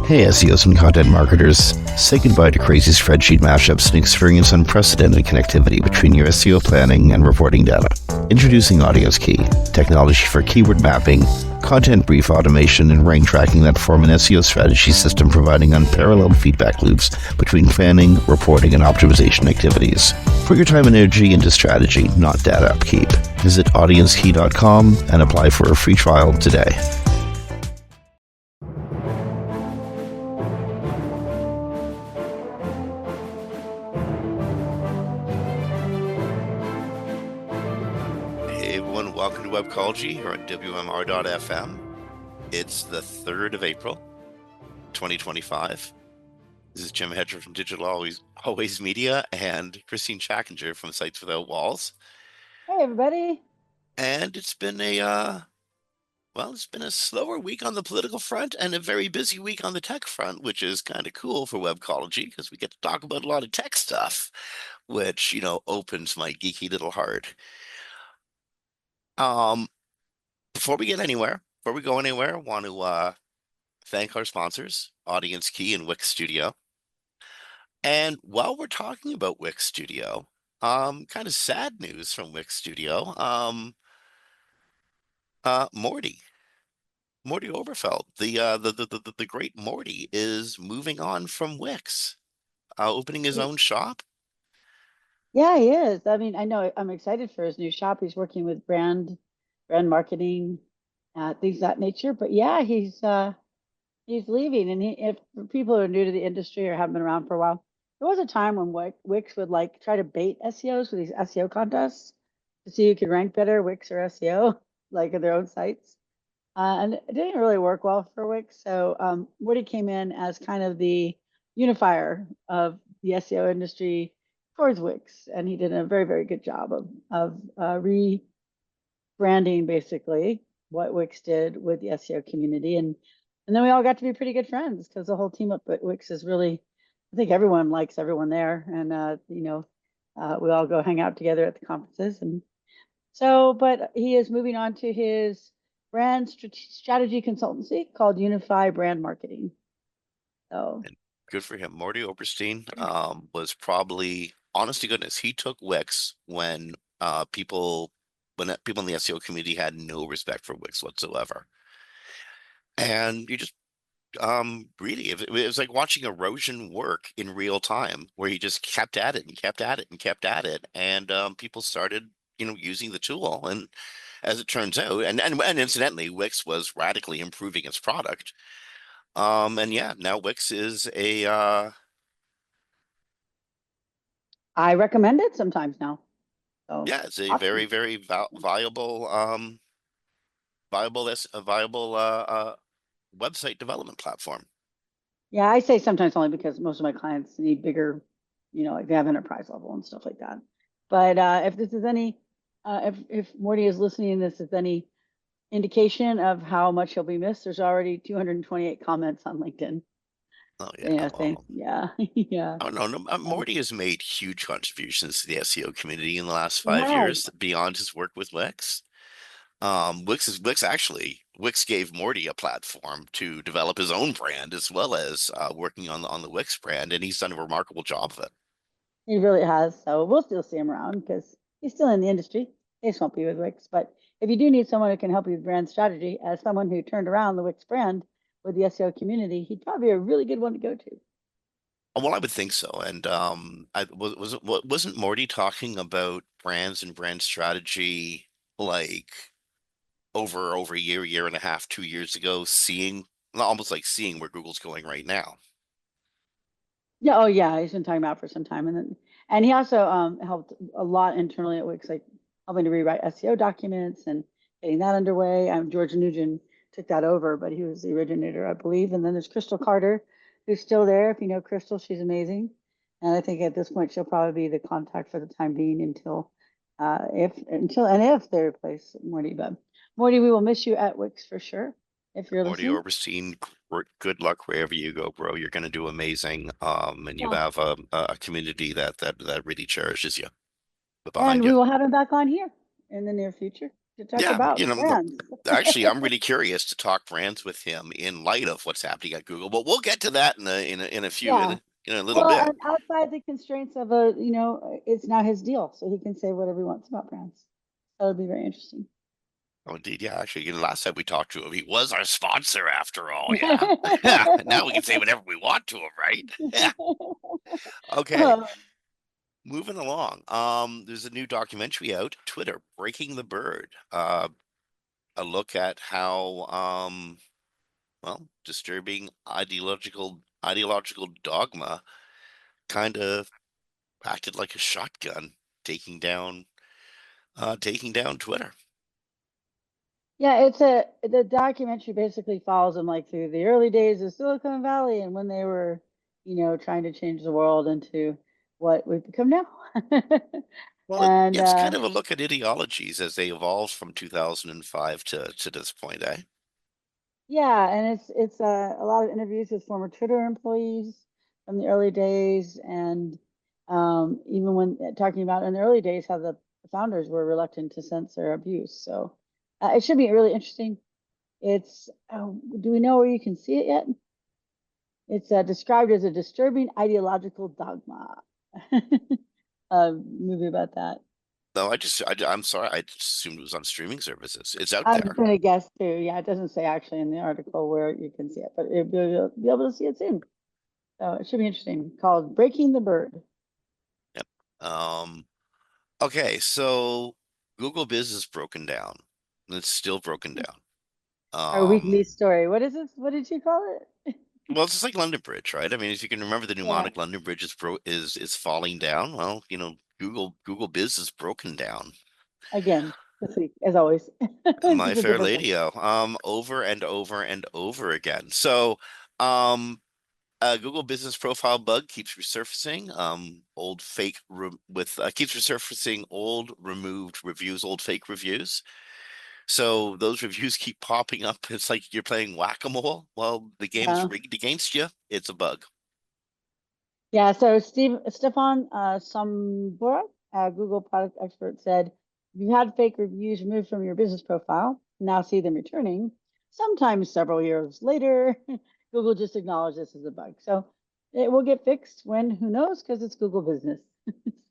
Hey SEOs and content marketers, say goodbye to crazy spreadsheet mashups and experience unprecedented connectivity between your SEO planning and reporting data. Introducing Audience Key, technology for keyword mapping, content brief automation, and rank tracking that form an SEO strategy system providing unparalleled feedback loops between planning, reporting, and optimization activities. Put your time and energy into strategy, not data upkeep. Visit audiencekey.com and apply for a free trial today. Hey everyone, welcome to Webcology here on WMR.fm. It's the 3rd of April, 2025. This is Jim Hedger from Digital Always Media and Christine Schackinger from Sites Without Walls. Hey everybody. And it's been a slower week on the political front and a very busy week on the tech front, which is kind of cool for Webcology because we get to talk about a lot of tech stuff, which, opens my geeky little heart. Before we go anywhere, I want to thank our sponsors, Audience Key and Wix Studio. And while we're talking about Wix Studio, kind of sad news from Wix Studio. Morty Oberfeld, the great Morty, is moving on from Wix, opening his own shop. Yeah, he is. I mean, I know I'm excited for his new shop. He's working with brand marketing, things of that nature. But yeah, he's leaving. And if for people who are new to the industry or haven't been around for a while, there was a time when Wix would like try to bait SEOs with these SEO contests to see who could rank better, Wix or SEO, like at their own sites. And it didn't really work well for Wix. So Woody came in as kind of the unifier of the SEO industry towards Wix, and he did a very, very good job of rebranding basically what Wix did with the SEO community, and then we all got to be pretty good friends because the whole team up at Wix is really, I think everyone likes everyone there, and we all go hang out together at the conferences, and so, but he is moving on to his brand strategy consultancy called Unify Brand Marketing. So And good for him. Morty Oberstein was probably, honest to goodness, he took Wix when people in the SEO community had no respect for Wix whatsoever. And you just really, it was like watching erosion work in real time, where he just kept at it and kept at it and kept at it, and people started using the tool. And as it turns out, and incidentally, Wix was radically improving its product. And yeah, now Wix is a I recommend it sometimes now. So yeah, it's a very, awesome. very viable website development platform. Yeah, I say sometimes only because most of my clients need bigger, like they have enterprise level and stuff like that. But if this is any, if Morty is listening, this is any indication of how much he'll be missed. There's already 228 comments on LinkedIn. Oh yeah, Yeah, well, yeah, yeah. oh no, Morty has made huge contributions to the SEO community in the last He 5 years has. beyond his work with Wix. Wix gave Morty a platform to develop his own brand as well as working on the Wix brand, and he's done a remarkable job of it. He really has. So we'll still see him around because he's still in the industry. He just won't be with Wix. But if you do need someone who can help you with brand strategy, as someone who turned around the Wix brand with the SEO community, he'd probably be a really good one to go to. Well, I would think so. And wasn't Morty talking about brands and brand strategy like over a year and a half, 2 years ago, almost like seeing where Google's going right now? Yeah, oh yeah, he's been talking about it for some time, and he also helped a lot internally at Wix, like helping to rewrite SEO documents and getting that underway. George Nugent took that over, but he was the originator, I believe. And then there's Crystal Carter, who's still there. If you know Crystal, she's amazing, and I think at this point she'll probably be the contact for the time being until if they replace Morty. But Morty, we will miss you at Wix for sure if you're Morty listening. Oberstein, good luck wherever you go, bro. You're going to do amazing. And you Yeah. have a community that really cherishes you And behind you. we will have him back on here in the near future. to talk Yeah, about brands. actually, I'm really curious to talk brands with him in light of what's happening at Google, but we'll get to that Yeah. in a little Well, bit. and outside the constraints of it's now his deal, so he can say whatever he wants about brands. That would be very interesting. Oh, indeed, yeah. Actually, last time we talked to him, he was our sponsor after all. Yeah, yeah. Now we can say whatever we want to him, right? Yeah. Okay, Uh, moving along. There's a new documentary out, Twitter, Breaking the Bird. A look at how well, disturbing ideological dogma kind of acted like a shotgun, taking down taking down Twitter. Yeah, the documentary basically follows them like through the early days of Silicon Valley and when they were, trying to change the world into what we've become now. Well, And it's kind of a look at ideologies as they evolved from 2005 to this point, eh? yeah, and it's a lot of interviews with former Twitter employees from the early days, and even when talking about in the early days how the founders were reluctant to censor abuse. So it should be really interesting. It's do we know where you can see it yet? It's described as a disturbing ideological dogma. A movie about that. No, I'm sorry, I just assumed it was on streaming services. It's out I'm there. going to guess too. Yeah, it doesn't say actually in the article where you can see it, but you'll be able to see it soon. So it should be interesting. Called Breaking the Bird. Yep. Okay, so Google Business broken down. And it's still broken down. Our weekly Um, story. What is this? What did you call it? well, it's just like London Bridge, right? I mean, if you can remember the Yeah. mnemonic, London Bridge is falling down. Well, Google Business broken down. Again, this week, as always. My Just a Fair different one. Lady, over and over and over again. So, um, a Google Business Profile bug keeps resurfacing. Old fake re with keeps resurfacing old removed reviews, old fake reviews. So those reviews keep popping up. It's like you're playing whack-a-mole. Well, the game's Yeah. rigged against you. It's a bug. Yeah. So Stefan Sombora, a Google product expert, said, if you had fake reviews removed from your business profile, now see them returning, sometimes several years later, Google just acknowledged this as a bug. So it will get fixed when, who knows, because it's Google business.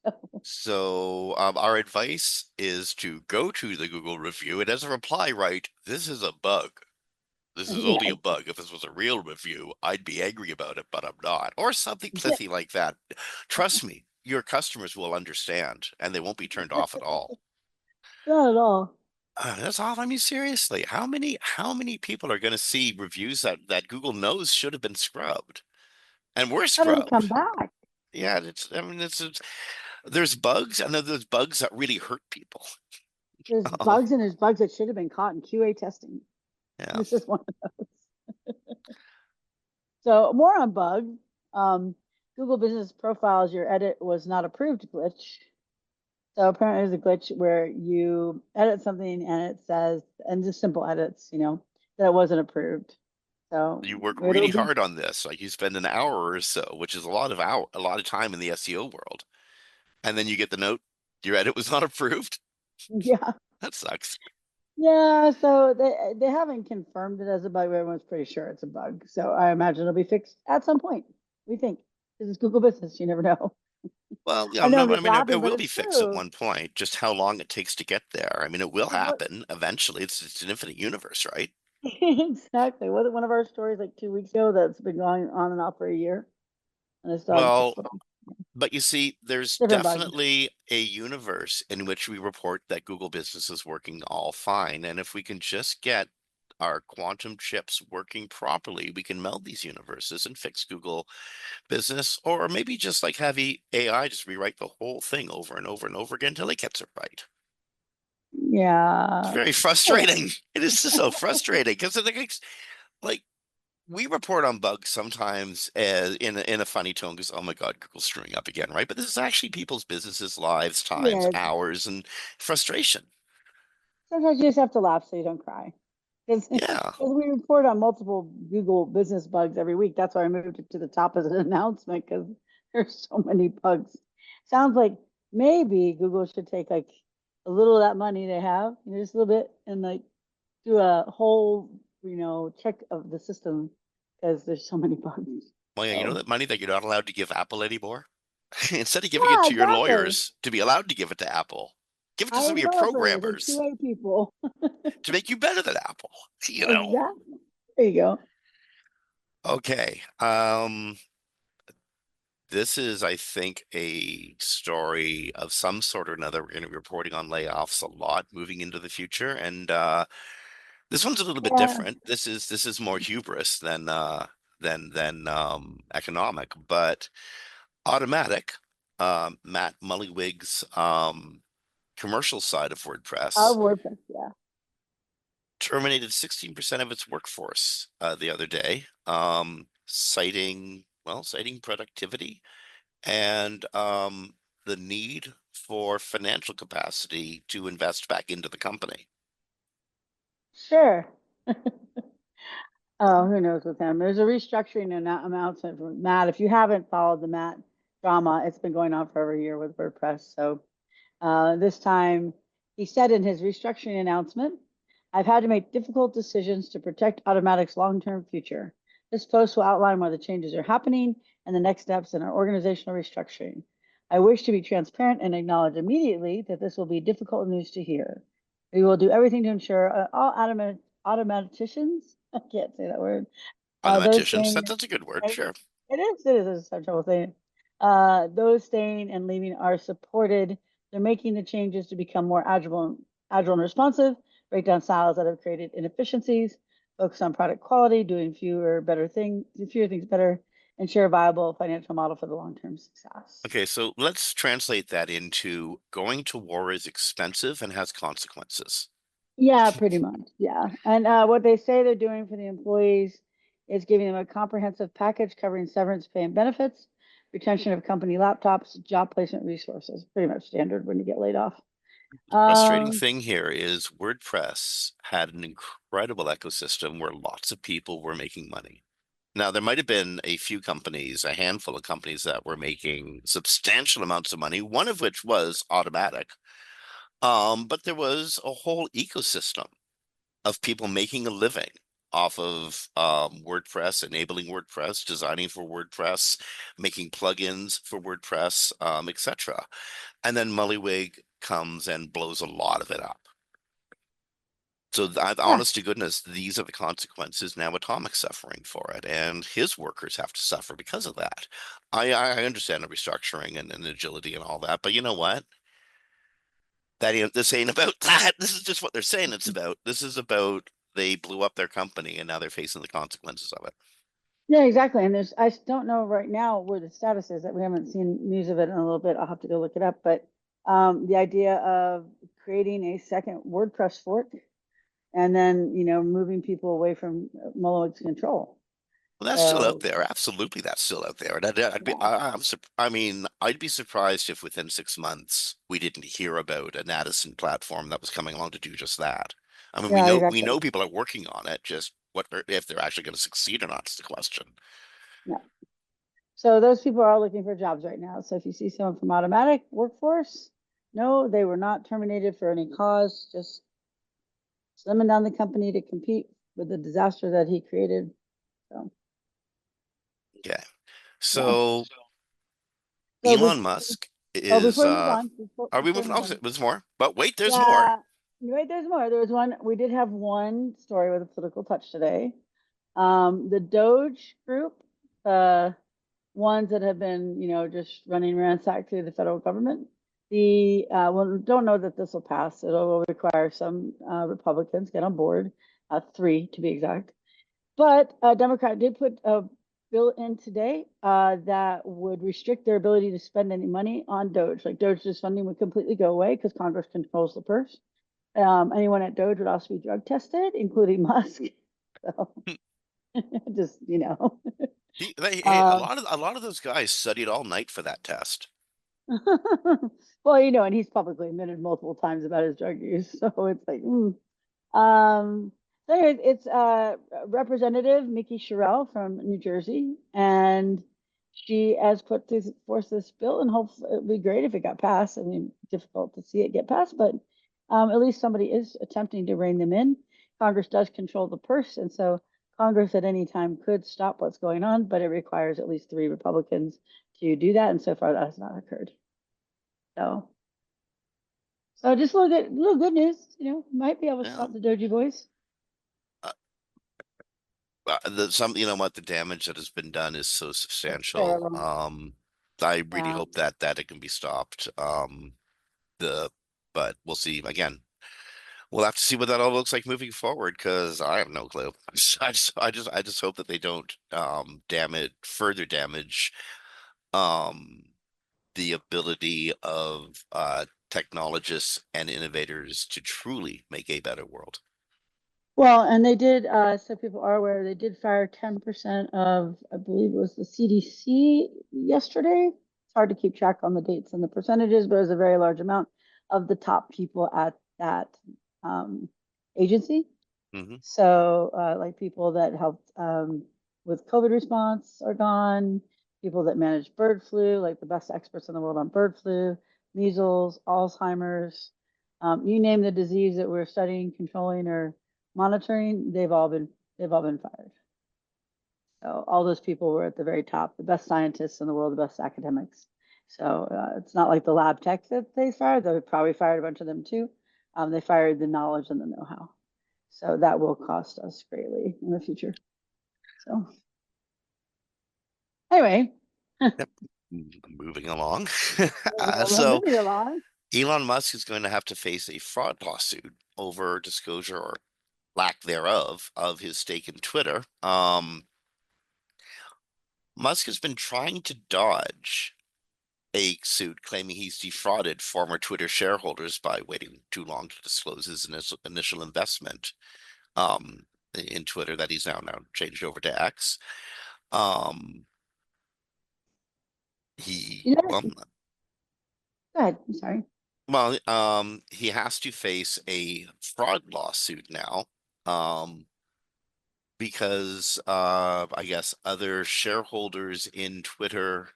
So, So our advice is to go to the Google review and as a reply, write, "This is a bug. This is only yeah. a bug. If this was a real review, I'd be angry about it, but I'm not." Or something Yeah. pithy like that. Trust me, your customers will understand and they won't be turned off at all. Not at all. That's all. I mean, seriously, how many people are going to see reviews that Google knows should have been scrubbed and were How did it come scrubbed? back? Yeah, I mean, there's bugs and then there's bugs that really hurt people. There's Um, bugs and there's bugs that should have been caught in QA testing. yeah. This is one of those. So more on bugs. Um, Google Business Profiles, your edit was not approved glitch. So apparently there's a glitch where you edit something and it says, and just simple edits, that it wasn't approved. So You work it'll really be, hard on this. Like you spend an hour or so, which is a lot of time in the SEO world, and then you get the note your edit was not approved. yeah. That sucks. Yeah, so they haven't confirmed it as a bug, but everyone's pretty sure it's a bug. So I imagine it'll be fixed at some point. We think this is Google business. You never know. Well, yeah, I know no, I just mean, laughing, it but will it's be fixed at true. one point. Just how long it takes to get there. I mean, it will What happen eventually. It's an infinite universe, right? exactly? Was it one of our stories like 2 weeks ago that's been going on and off for a year, and it's dog Well, just looking but you see, there's different bug. definitely a universe in which we report that Google Business is working all fine. And if we can just get our quantum chips working properly, we can meld these universes and fix Google Business, or maybe just like have AI just rewrite the whole thing over and over and over again until it gets it right. It's Yeah. very frustrating. It is just so frustrating because like we report on bugs sometimes as in a funny tone because oh my God, Google's screwing up again, right? But this is actually people's businesses, lives, times, Yeah. hours, and frustration. Sometimes you just have to laugh so you don't cry. Because Yeah. we report on multiple Google business bugs every week. That's why I moved it to the top as an announcement because there's so many bugs. Sounds like maybe Google should take like a little of that money they have, just a little bit, and like do a whole, check of the system because there's so many bugs. Well, yeah, you know So that money that you're not allowed to give Apple anymore? Instead of giving it yeah, to your exactly. lawyers to be allowed to give it to Apple, give it to Hire some of your developers and programmers QA people. to make you better than Apple. You know. Exactly. There you go. Okay. This is, I think, a story of some sort or another. We're going to be reporting on layoffs a lot moving into the future, and this one's a little bit Yeah. different. This is more hubris than economic, but Automatic, Matt Mullywig's commercial side of Our WordPress WordPress, yeah. terminated 16% of its workforce the other day, citing productivity and the need for financial capacity to invest back into the company. Sure. Oh, who knows with him? There's a restructuring announcement from Matt. If you haven't followed the Matt drama, it's been going on for over a year with WordPress. So this time he said in his restructuring announcement, I've had to make difficult decisions to protect Automatic's long-term future. This post will outline why the changes are happening and the next steps in our organizational restructuring. I wish to be transparent and acknowledge immediately that this will be difficult news to hear. We will do everything to ensure all automaticians, I can't say that word, those Automaticians, staying, that's a good word, right? sure. It's such trouble saying. Those staying and leaving are supported. They're making the changes to become more agile and responsive, break down silos that have created inefficiencies, focus on product quality, doing fewer things better, ensure a viable financial model for the long-term success. Okay, so let's translate that into going to war is expensive and has consequences. Yeah, pretty much. Yeah. And what they say they're doing for the employees is giving them a comprehensive package covering severance pay and benefits, retention of company laptops, job placement resources, pretty much standard when you get laid off. Frustrating Um, thing here is WordPress had an incredible ecosystem where lots of people were making money. Now, there might have been a few companies, a handful of companies that were making substantial amounts of money, one of which was Automatic. But there was a whole ecosystem of people making a living off of WordPress, enabling WordPress, designing for WordPress, making plugins for WordPress, etc. And then Mullywig comes and blows a lot of it up. So, yeah, honest to goodness, these are the consequences. Now Atomic's suffering for it, and his workers have to suffer because of that. I understand the restructuring and agility and all that, but you know what? This ain't about that. This is just what they're saying it's about. This is about they blew up their company and now they're facing the consequences of it. yeah, exactly. And I don't know right now where the status is that we haven't seen news of it in a little bit. I'll have to go look it up. But the idea of creating a second WordPress fork and then, moving people away from Moloch's control. Well, that's still out So, there. Absolutely, that's still out there. And yeah, I'd be surprised if within 6 months we didn't hear about an Addison platform that was coming along to do just that. I mean, we yeah, know we exactly. know people are working on it. Just if they're actually going to succeed or not is the question. Yeah. So those people are all looking for jobs right now. So if you see someone from Automatic Workforce, no, they were not terminated for any cause, just slimming down the company to compete with the disaster that he created. So, Okay, yeah. so So Elon Musk is. before we move on, before, Are we before we moving? move Oh, on, there's more. But wait, there's more. yeah, wait, there's more. There was one, we did have one story with a political touch today. The Doge group, uh, ones that have been, just running ransack through the federal government. Well, don't know that this will pass. It'll require some Republicans get on board, three to be exact. But a Democrat did put a bill in today that would restrict their ability to spend any money on Doge. Like Doge's funding would completely go away because Congress controls the purse. Anyone at Doge would also be drug tested, including Musk. So just, Hey, uh, a lot of those guys studied all night for that test. well, and he's publicly admitted multiple times about his drug use. So it's like, so anyways, it's Representative Mickey Sherrill from New Jersey, and she has put this forth this bill, and hopefully it'd be great if it got passed. I mean, difficult to see it get passed, but at least somebody is attempting to rein them in. Congress does control the purse, and so Congress at any time could stop what's going on, but it requires at least 3 Republicans to do that, and so far that has not occurred. So, so just a little good news. Might be able to stop Well, the Doji boys. uh, you know what, the damage that has been done is so It's substantial. terrible. I really Yeah. hope that it can be stopped. The But we'll see. Again, we'll have to see what that all looks like moving forward because I have no clue. I just hope that they don't further damage um the ability of technologists and innovators to truly make a better world. Well, and they did, so people are aware, they did fire 10% of, I believe it was the CDC yesterday. It's hard to keep track on the dates and the percentages, but it was a very large amount of the top people at that agency. Hmm. So, like people that helped with COVID response are gone, people that manage bird flu, like the best experts in the world on bird flu, measles, Alzheimer's, you name the disease that we're studying, controlling, or monitoring, they've all been fired. So all those people were at the very top, the best scientists in the world, the best academics. So it's not like the lab tech that they fired. They probably fired a bunch of them too. They fired the knowledge and the know-how. So that will cost us greatly in the future. So anyway, Yep. Moving along. moving So moving along. Elon Musk is going to have to face a fraud lawsuit over disclosure or lack thereof of his stake in Twitter. Musk has been trying to dodge a suit claiming he's defrauded former Twitter shareholders by waiting too long to disclose his initial investment um, in Twitter that he's now changed over to X. Um, he You know, well, go ahead. I'm sorry. he has to face a fraud lawsuit now, um, because I guess other shareholders in Twitter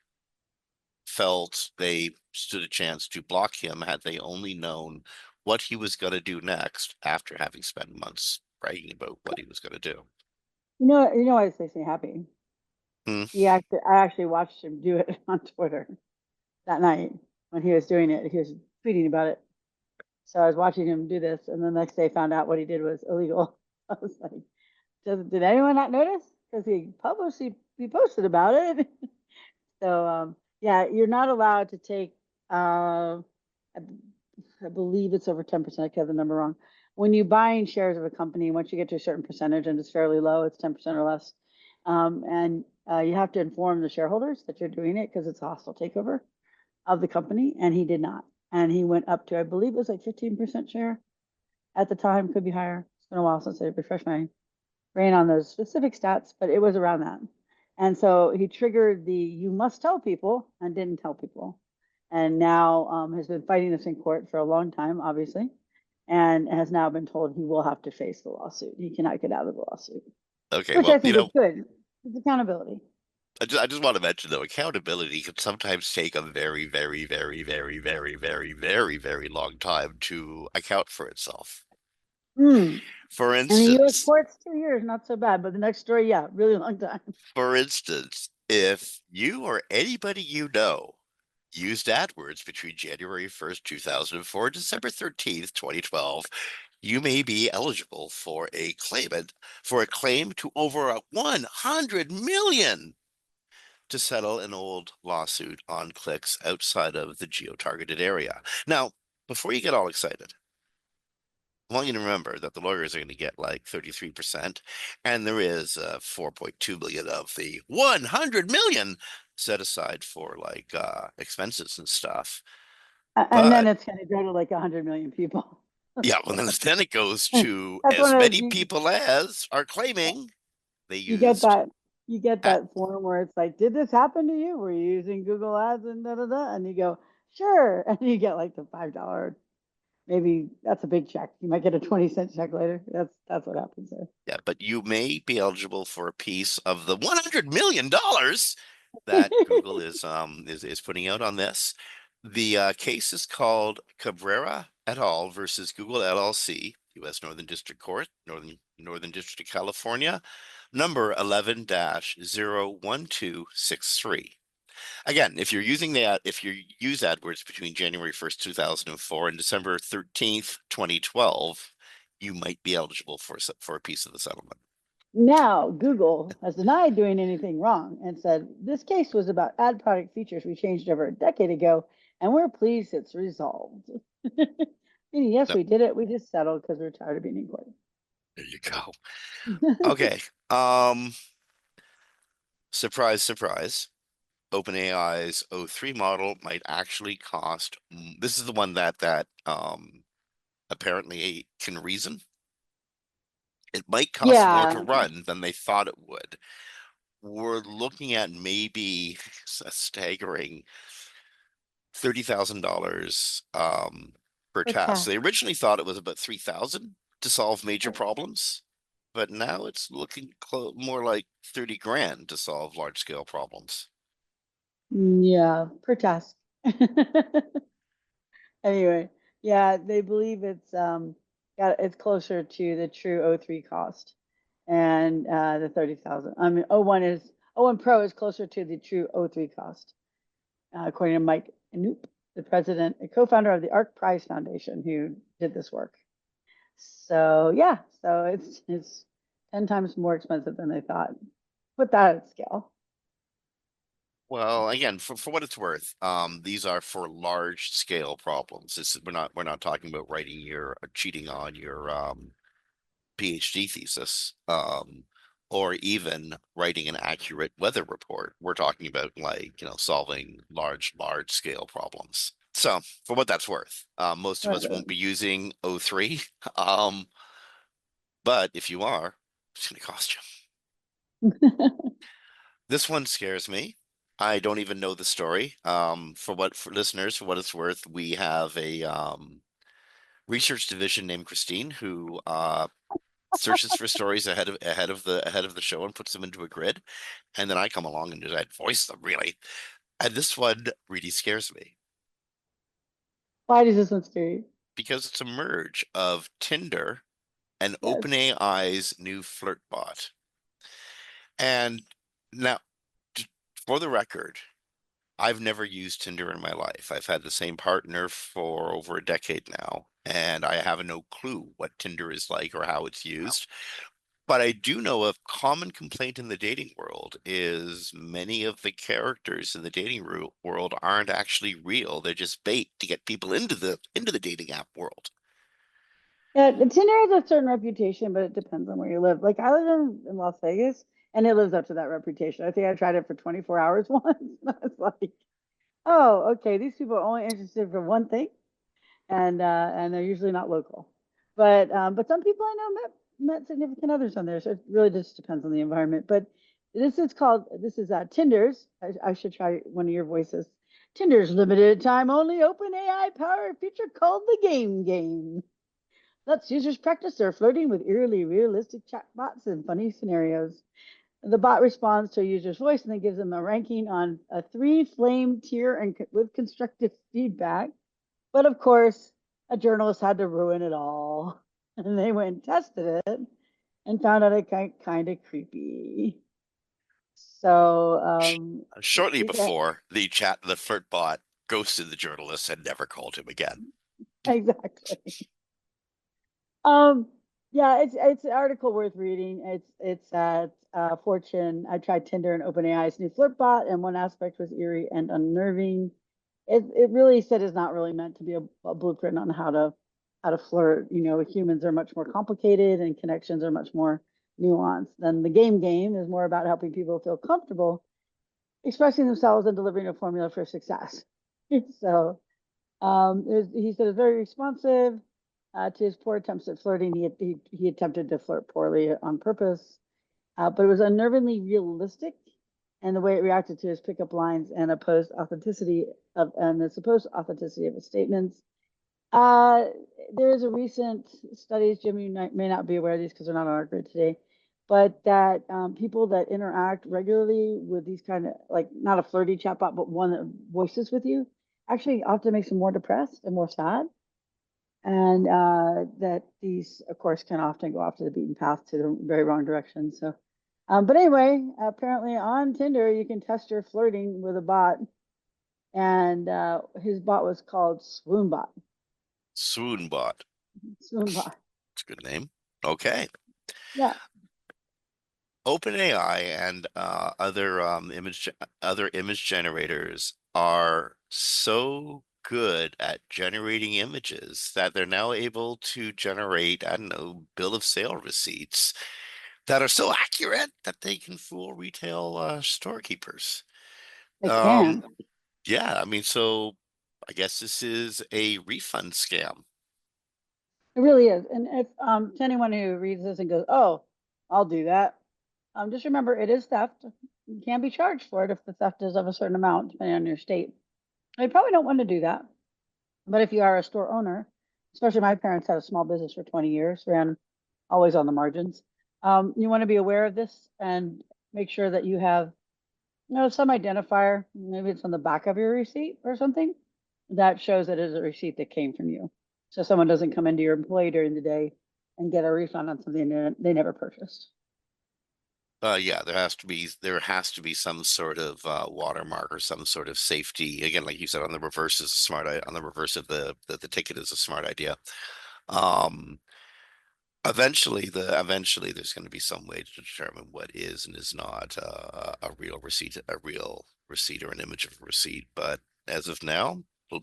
felt they stood a chance to block him had they only known what he was going to do next after having spent months bragging about what he was going to do. You know why this makes me happy? Hmm. I actually watched him do it on Twitter that night when he was doing it. He was tweeting about it. So I was watching him do this, and the next day found out what he did was illegal. I was like, did anyone not notice? Because he posted about it. So yeah, you're not allowed to take. I believe it's over 10%. I could have the number wrong. When you buying shares of a company, once you get to a certain percentage, and it's fairly low, it's 10% or less, and you have to inform the shareholders that you're doing it because it's a hostile takeover of the company, and he did not. And he went up to, I believe it was like 15% share at the time, could be higher. It's been a while since I refreshed my brain on those specific stats, but it was around that. And so he triggered the you must tell people and didn't tell people. And now has been fighting this in court for a long time, obviously, and has now been told he will have to face the lawsuit. He cannot get out of the lawsuit, Okay, which well, I think is good. It's accountability. I just want to mention though, accountability can sometimes take a very, very, very, very, very, very, very, very long time to account for itself. Mm. For And the U.S. instance, courts, 2 years, not so bad. But the next story, yeah, really long time. if you or anybody you know used AdWords between January 1st, 2004, December 13th, 2012, you may be eligible for a claim to over 100 million to settle an old lawsuit on clicks outside of the geo-targeted area. Now, before you get all excited, I want you to remember that the lawyers are going to get like 33%, and there is 4.2 million of the 100 million set aside for like expenses and stuff. And then But it's going to go to like 100 million people. yeah, well, So then it goes to that's as one of many the, people as are claiming they you get used that you get at. that form where it's like, did this happen to you? Were you using Google Ads and da da da? And you go, sure. And you get like the $5. Maybe that's a big check. You might get a 20-cent check later. That's what happens there. Yeah, but you may be eligible for a piece of the $100 million that Google is putting out on this. The case is called Cabrera et al. Versus Google LLC, U.S. Northern District Court, Northern District of California, number 11-01263. Again, if you use AdWords between January 1st, 2004 and December 13th, 2012, you might be eligible for a piece of the settlement. Now, Google has denied doing anything wrong and said this case was about ad product features we changed over a decade ago, and we're pleased it's resolved. Meaning, yes, No, we did it. We just settled because we're tired of being in court. there you go. Okay. Um, surprise, surprise. OpenAI's O3 model might actually cost. This is the one that apparently can reason. It might cost more to Yeah, run than they thought it would. We're looking at maybe a staggering $30,000 per for task. tax. They originally thought it was about 3,000 to solve major problems, but now it's looking more like 30 grand to solve large scale problems. Yeah, per task. Anyway, yeah, they believe it's closer to the true O3 cost and the 30,000. I mean, O1 Pro is closer to the true O3 cost, according to Mike Anoop, the president and co-founder of the Arc Prize Foundation, who did this work. So yeah, so it's 10 times more expensive than they thought. Put that at scale. Well, again, for what it's worth, these are for large scale problems. We're not talking about writing your cheating on your PhD thesis, or even writing an accurate weather report. We're talking about like, solving large scale problems. So for what that's worth, most of us won't be using O3. Um, but if you are, it's going to cost you. This one scares me. I don't even know the story. For listeners, for what it's worth, we have a research division named Christine who searches for stories ahead of the show and puts them into a grid, and then I come along and just voice them really. And this one really scares me Why does this one scare you? because it's a merge of Tinder and Yes. OpenAI's new flirt bot. And now, for the record, I've never used Tinder in my life. I've had the same partner for over a decade now, and I have no clue what Tinder is like or how it's used. But I do know a common complaint in the dating world is many of the characters in the world aren't actually real. They're just bait to get people into the dating app world. Yeah, Tinder has a certain reputation, but it depends on where you live. Like I live in Las Vegas, and it lives up to that reputation. I think I tried it for 24 hours once. And I was like, oh, okay, these people are only interested for one thing, and they're usually not local. But some people I know met significant others on there, so it really just depends on the environment. But this is Tinder's. I should try one of your voices. Tinder's limited time only open AI powered feature called the Game Game. Lets users practice their flirting with eerily realistic chatbots and funny scenarios. The bot responds to a user's voice and then gives them a ranking on a 3 flame tier and with constructive feedback. But of course, a journalist had to ruin it all. And they went and tested it and found out it kind of creepy. So, Shortly yeah, before the flirt bot ghosted the journalist and never called him again. exactly. Um, yeah, it's an article worth reading. It's at Fortune. I tried Tinder and OpenAI's new flirt bot, and one aspect was eerie and unnerving. It really said is not really meant to be a blueprint on how to flirt. You know, humans are much more complicated, and connections are much more nuanced. Than the game is more about helping people feel comfortable expressing themselves and delivering a formula for success. So he said it's very responsive to his poor attempts at flirting. He attempted to flirt poorly on purpose, but it was unnervingly realistic, and the way it reacted to his pickup lines and the supposed authenticity of his statements. Uh, there is a recent studies, Jim, you may not be aware of these because they're not on our grid today, but that people that interact regularly with these kind of like not a flirty chatbot, but one that voices with you, actually often makes them more depressed and more sad. and that these, of course, can often go off to the beaten path to the very wrong direction. So, but anyway, apparently on Tinder, you can test your flirting with a bot, and his bot was called Swoonbot. Swoonbot. Swoonbot. It's a good name. Okay. Yeah. OpenAI and other image generators are so good at generating images that they're now able to generate, I don't know, bill of sale receipts that are so accurate that they can fool retail storekeepers. They Um, can. yeah, I mean, so I guess this is a refund scam. It really is. And if to anyone who reads this and goes, "Oh, I'll do that," just remember it is theft. You can be charged for it if the theft is of a certain amount, depending on your state. You probably don't want to do that. But if you are a store owner, especially my parents had a small business for 20 years, ran always on the margins. You want to be aware of this and make sure that you have, some identifier. Maybe it's on the back of your receipt or something that shows that it is a receipt that came from you. So someone doesn't come into your employee during the day and get a refund on something that they never purchased. Yeah, there has to be some sort of watermark or some sort of safety. Again, like you said, on the reverse is a on the reverse of the ticket is a smart idea. Um, eventually there's going to be some way to determine what is and is not a real receipt or an image of a receipt. But as of now, well,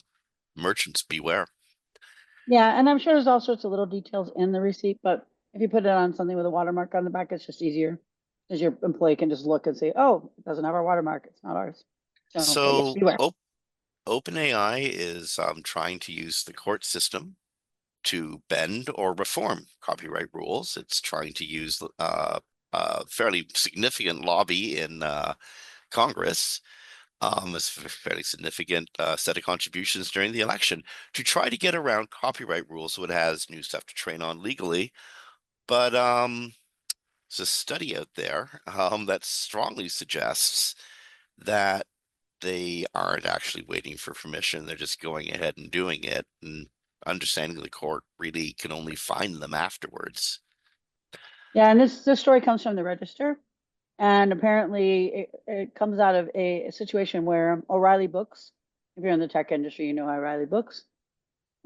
merchants beware. Yeah, and I'm sure there's all sorts of little details in the receipt, but if you put it on something with a watermark on the back, it's just easier because your employee can just look and say, "Oh, it doesn't have our watermark. It's not ours." So, but yes, So beware. OpenAI is trying to use the court system to bend or reform copyright rules. It's trying to use fairly significant lobby in Congress, a fairly significant set of contributions during the election to try to get around copyright rules so it has new stuff to train on legally. But there's a study out there that strongly suggests that they aren't actually waiting for permission. They're just going ahead and doing it. And understanding the court really can only find them afterwards. Yeah, and this story comes from the Register, and apparently it comes out of a situation where O'Reilly Books, if you're in the tech industry, you know O'Reilly Books.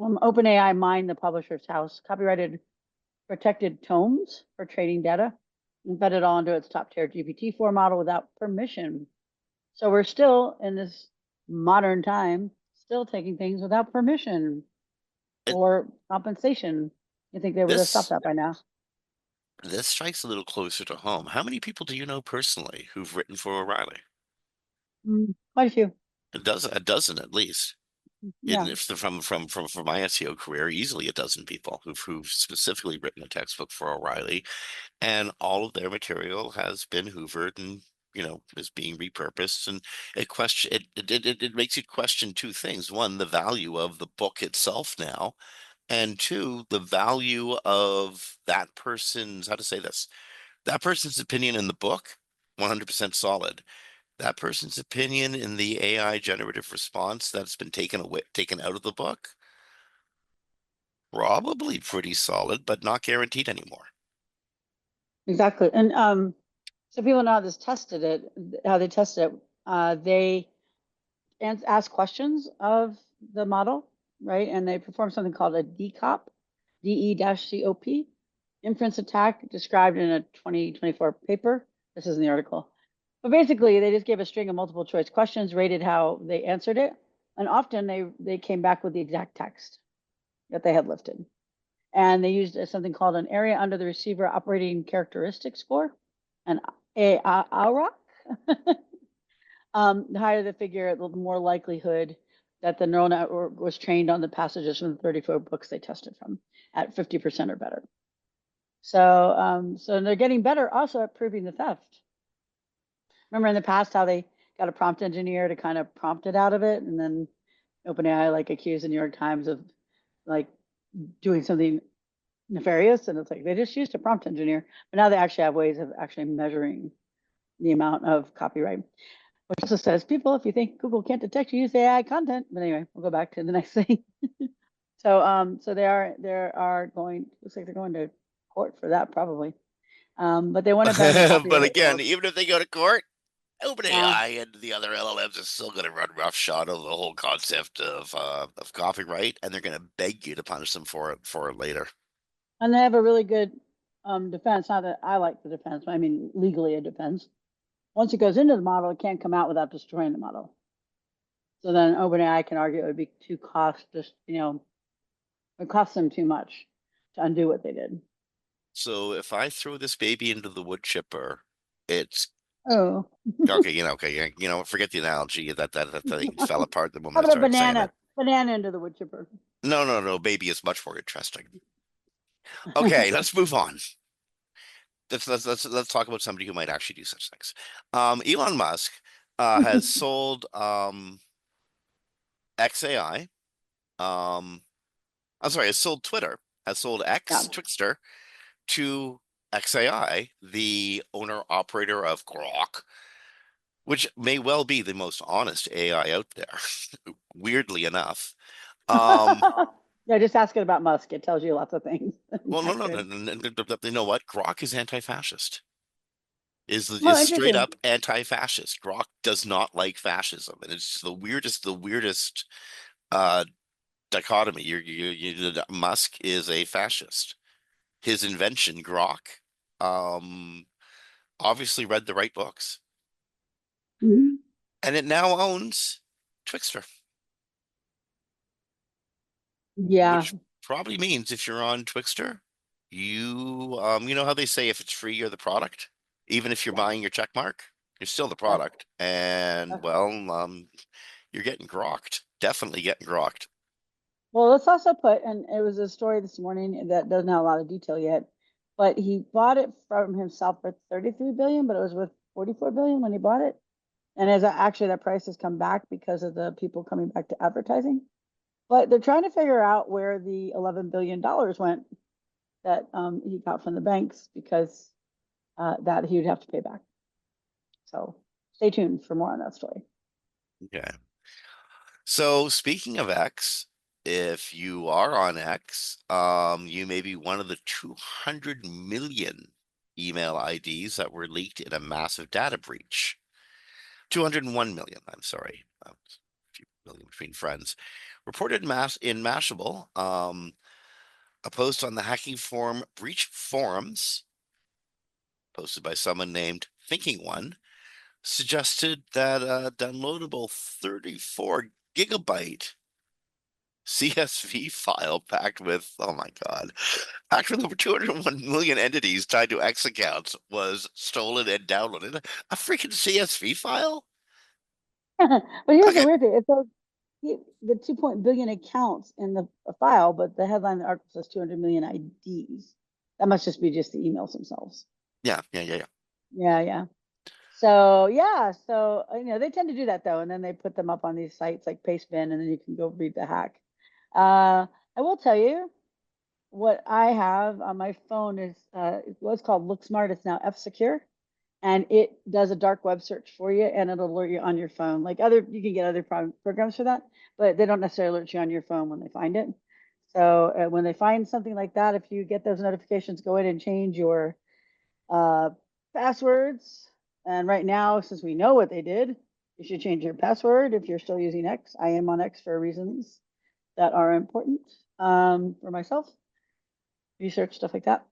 OpenAI mined the publisher's house, copyrighted protected tomes for trading data, and fed it all into its top tier GPT-4 model without permission. So we're still in this modern time, still taking things without permission It, or compensation. You think they would have stopped this that by now? this strikes a little closer to home. How many people do you know personally who've written for O'Reilly? Quite a few. A dozen at least. Yeah. If they're from my SEO career, easily a dozen people who've specifically written a textbook for O'Reilly, and all of their material has been hoovered and is being repurposed. And it makes you question two things: one, the value of the book itself now, and two, the value of that person's, how to say this, that person's opinion in the book, 100% solid. That person's opinion in the AI generative response that's been taken out of the book, probably pretty solid, but not guaranteed anymore. Exactly. And so people know how this tested it, how they tested it. They ask questions of the model, right? And they perform something called a DCOP, DE-COP, inference attack described in a 2024 paper. This is in the article. But basically, they just gave a string of multiple choice questions, rated how they answered it. And often they came back with the exact text that they had listed. And they used something called an area under the receiver operating characteristic score, an AROC. The higher the figure, the more likelihood that the neural network was trained on the passages from the 34 books they tested from at 50% or better. So they're getting better also at proving the theft. Remember in the past how they got a prompt engineer to kind of prompt it out of it, and then OpenAI like accused the New York Times of like doing something nefarious, and it's like they just used a prompt engineer, but now they actually have ways of actually measuring the amount of copyright. Which also says, people, if you think Google can't detect you, use AI content. But anyway, we'll go back to the next thing. So they are going, looks like they're going to court for that probably. But they want to ban the But copyright again, rules. even if they go to court, Yeah. OpenAI and the other LLMs are still going to run roughshod of the whole concept of copyright, and they're going to beg you to punish them for it later. And they have a really good defense. Not that I like the defense, but I mean legally it depends. Once it goes into the model, it can't come out without destroying the model. So then OpenAI can argue it would be too cost, just it costs them too much to undo what they did. So if I throw this baby into the wood chipper, it's Oh, okay. Okay, forget the analogy that thing fell apart the how moment I about a started saying it. banana into the wood chipper? No, baby is much more interesting. Okay, let's move on. Let's talk about somebody who might actually do such things. Elon Musk has sold XAI. I'm sorry, has sold Twitter, has sold Yeah. X Twixter to XAI, the owner operator of Grok, which may well be the most honest AI out there, weirdly enough. Um, Yeah, just ask it about Musk. It tells you lots of things. well, no, Not no, no, good. no, no, no, you know what? Grok is anti-fascist. Oh, Is straight interesting. up anti-fascist. Grok does not like fascism, and it's the weirdest uh dichotomy. Musk is a fascist. His invention, Grok, um, obviously read the right books, Mhm. and it now owns Twixter, Yeah. which probably means if you're on Twixter, you know how they say if it's free, you're the product. Even if you're Yeah. buying your check mark, you're still the That's, product. And that's well, you're getting grokked. Definitely getting grokked. Well, let's also put, and it was a story this morning that doesn't have a lot of detail yet, but he bought it from himself for 33 billion, but it was worth 44 billion when he bought it. And as actually that price has come back because of the people coming back to advertising. But they're trying to figure out where the $11 billion went that he got from the banks because that he would have to pay back. So stay tuned for more on that story. Okay. So speaking of X, if you are on X, you may be one of the 200 million email IDs that were leaked in a massive data breach. 201 million, I'm sorry. A few million between friends. Reported mass in Mashable, a post on the Hacking Forum breach forums, posted by someone named Thinking One, suggested that a downloadable 34 gigabyte CSV file oh my God, packed with over 201 million entities tied to X accounts was stolen and downloaded. A freaking CSV file? But here's the Okay, weird thing. It's so the 2 billion accounts in the file, but the headline of the article says 200 million IDs. That must just be just the emails themselves. yeah. Yeah, yeah. So yeah, so they tend to do that though, and then they put them up on these sites like Pastebin, and then you can go read the hack. I will tell you what I have on my phone is it was called Look Smart. It's now F Secure, and it does a dark web search for you, and it'll alert you on your phone. Like you can get other programs for that, but they don't necessarily alert you on your phone when they find it. So when they find something like that, if you get those notifications, go in and change your uh, passwords. And right now, since we know what they did, you should change your password if you're still using X. I am on X for reasons that are important for myself, research, stuff like that.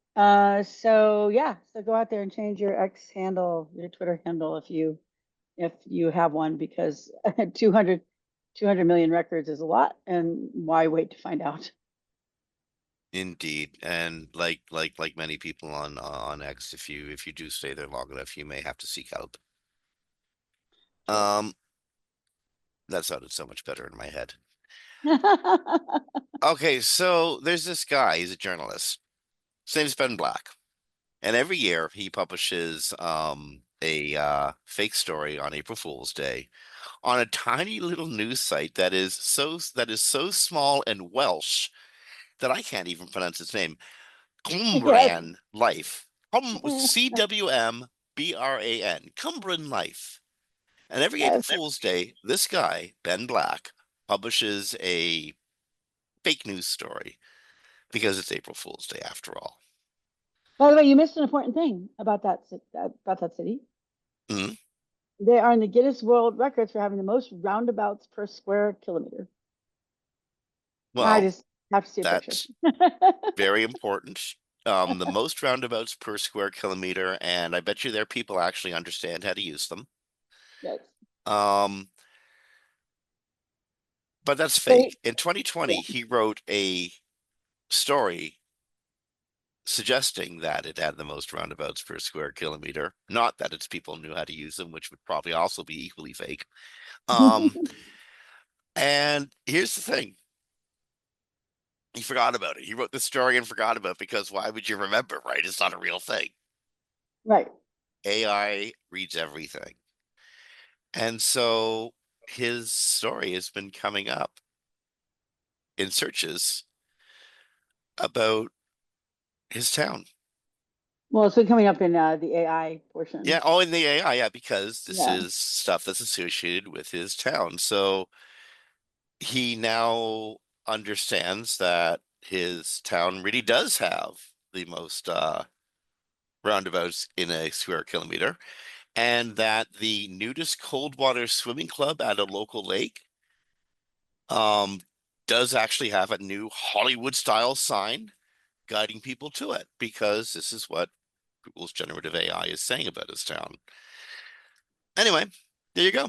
So yeah, so go out there and change your X handle, your Twitter handle if you have one, because 200 million records is a lot, and why wait to find out? indeed. And like many people on X, if you do stay there long enough, you may have to seek help. True. Um, that sounded so much better in my head. Okay, so there's this guy, he's a journalist. His name's Ben Black. And every year he publishes a fake story on April Fool's Day on a tiny little news site that is so small and Welsh that I can't even pronounce its name. Yes. Cumbrian Life. CWMBRAN. Cumbrian Life. And every April Yes. Fool's Day, this guy, Ben Black, publishes a fake news story because it's April Fool's Day after all. By the way, you missed an important thing about about that city. Mhm. They are in the Guinness World Records for having the most roundabouts per square kilometer. I Well, just have to see a picture. that's very important. The most roundabouts per square kilometer, and I bet you there people actually understand how to use them. Yes. Um, but that's So, fake. In 2020, yeah. he wrote a story suggesting that it had the most roundabouts per square kilometer. Not that its people knew how to use them, which would probably also be equally fake. Um, and here's the thing. He forgot about it. He wrote the story and forgot about it because why would you remember, right? It's not a real thing. Right. AI reads everything. And so his story has been coming up in searches about his town. Well, it's been coming up in the AI Yeah, portion. oh, in the AI, yeah, because this Yeah. is stuff that's associated with his town. So he now understands that his town really does have the most roundabouts in a square kilometer, and that the nudist cold water swimming club at a local lake um does actually have a new Hollywood style sign guiding people to it because this is what Google's generative AI is saying about his town. Anyway, there you go.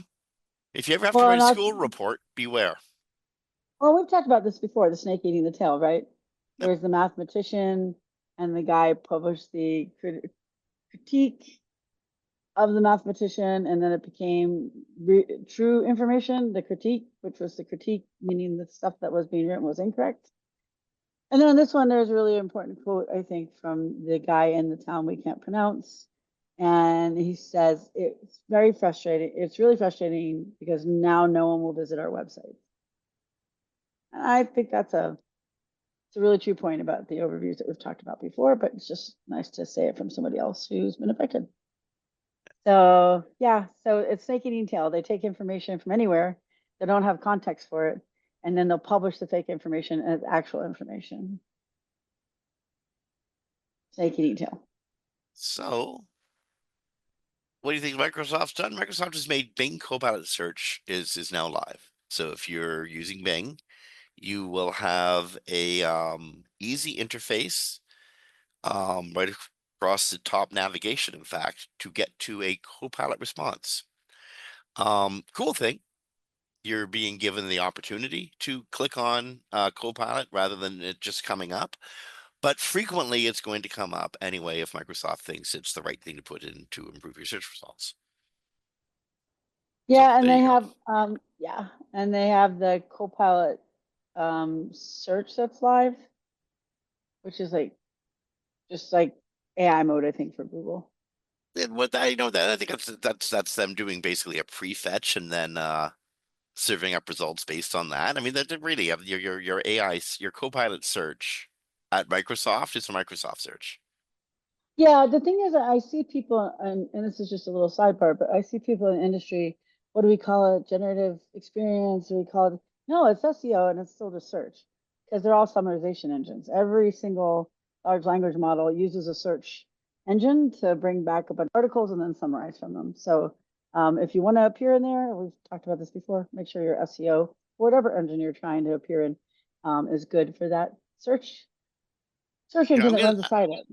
If you ever have to Well, write and a also, school report, beware. well, we've talked about this before, the snake eating the tail, right? Yep. There's the mathematician and the guy published the critique of the mathematician, and then it became true information, the critique, which was the critique, meaning the stuff that was being written was incorrect. And then on this one, there's a really important quote, I think, from the guy in the town we can't pronounce. And he says, it's very frustrating. It's really frustrating because now no one will visit our website. And I think it's a really true point about the overviews that we've talked about before, but it's just nice to say it from somebody else who's been affected. So yeah, so it's snake eating tail. They take information from anywhere. They don't have context for it, and then they'll publish the fake information as actual information. Snake eating tail. So, what do you think Microsoft's done? Microsoft has made Bing Copilot Search is now live. So if you're using Bing, you will have a easy interface right across the top navigation, in fact, to get to a Copilot response. Cool thing, you're being given the opportunity to click on Copilot rather than it just coming up. But frequently, it's going to come up anyway if Microsoft thinks it's the right thing to put in to improve your search results. So Yeah, and there they you go. have yeah, and they have the Copilot search that's live, which is like just like AI mode, I think, for Google. And what I know that I think that's them doing basically a prefetch and then serving up results based on that. I mean, that really have your AI your Copilot search at Microsoft is a Microsoft search. Yeah, the thing is, that I see people, and this is just a little sidebar, but I see people in the industry. What do we call it? Generative experience? Do we call it? No, it's SEO, and it's still just search because they're all summarization engines. Every single large language model uses a search engine to bring back a bunch of articles and then summarize from them. So, if you want to appear in there, we've talked about this before. Make sure your SEO, whatever engine you're trying to appear in, is good for that search You know, engine that runs beside it.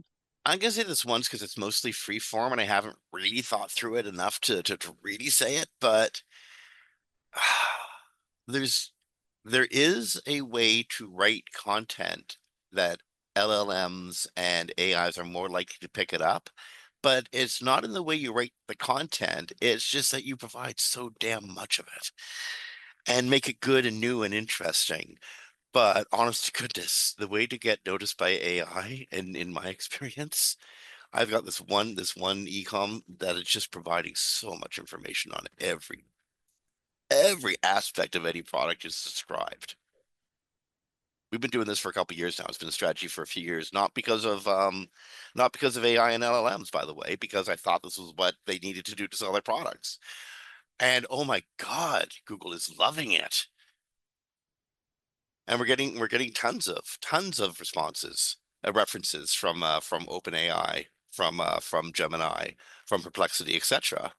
I'm gonna say this once because it's mostly free form and I haven't really thought through it enough to really say it, but there's there is a way to write content that LLMs and AIs are more likely to pick it up, but it's not in the way you write the content. It's just that you provide so damn much of it and make it good and new and interesting. But honest to goodness, the way to get noticed by AI, and in my experience, I've got this one ecom that is just providing so much information on every aspect of any product is described. We've been doing this for a couple of years now. It's been a strategy for a few years, not because of AI and LLMs, by the way, because I thought this was what they needed to do to sell their products. And oh my God, Google is loving it. and we're getting tons of responses, references from OpenAI, from Gemini, from Perplexity, etc.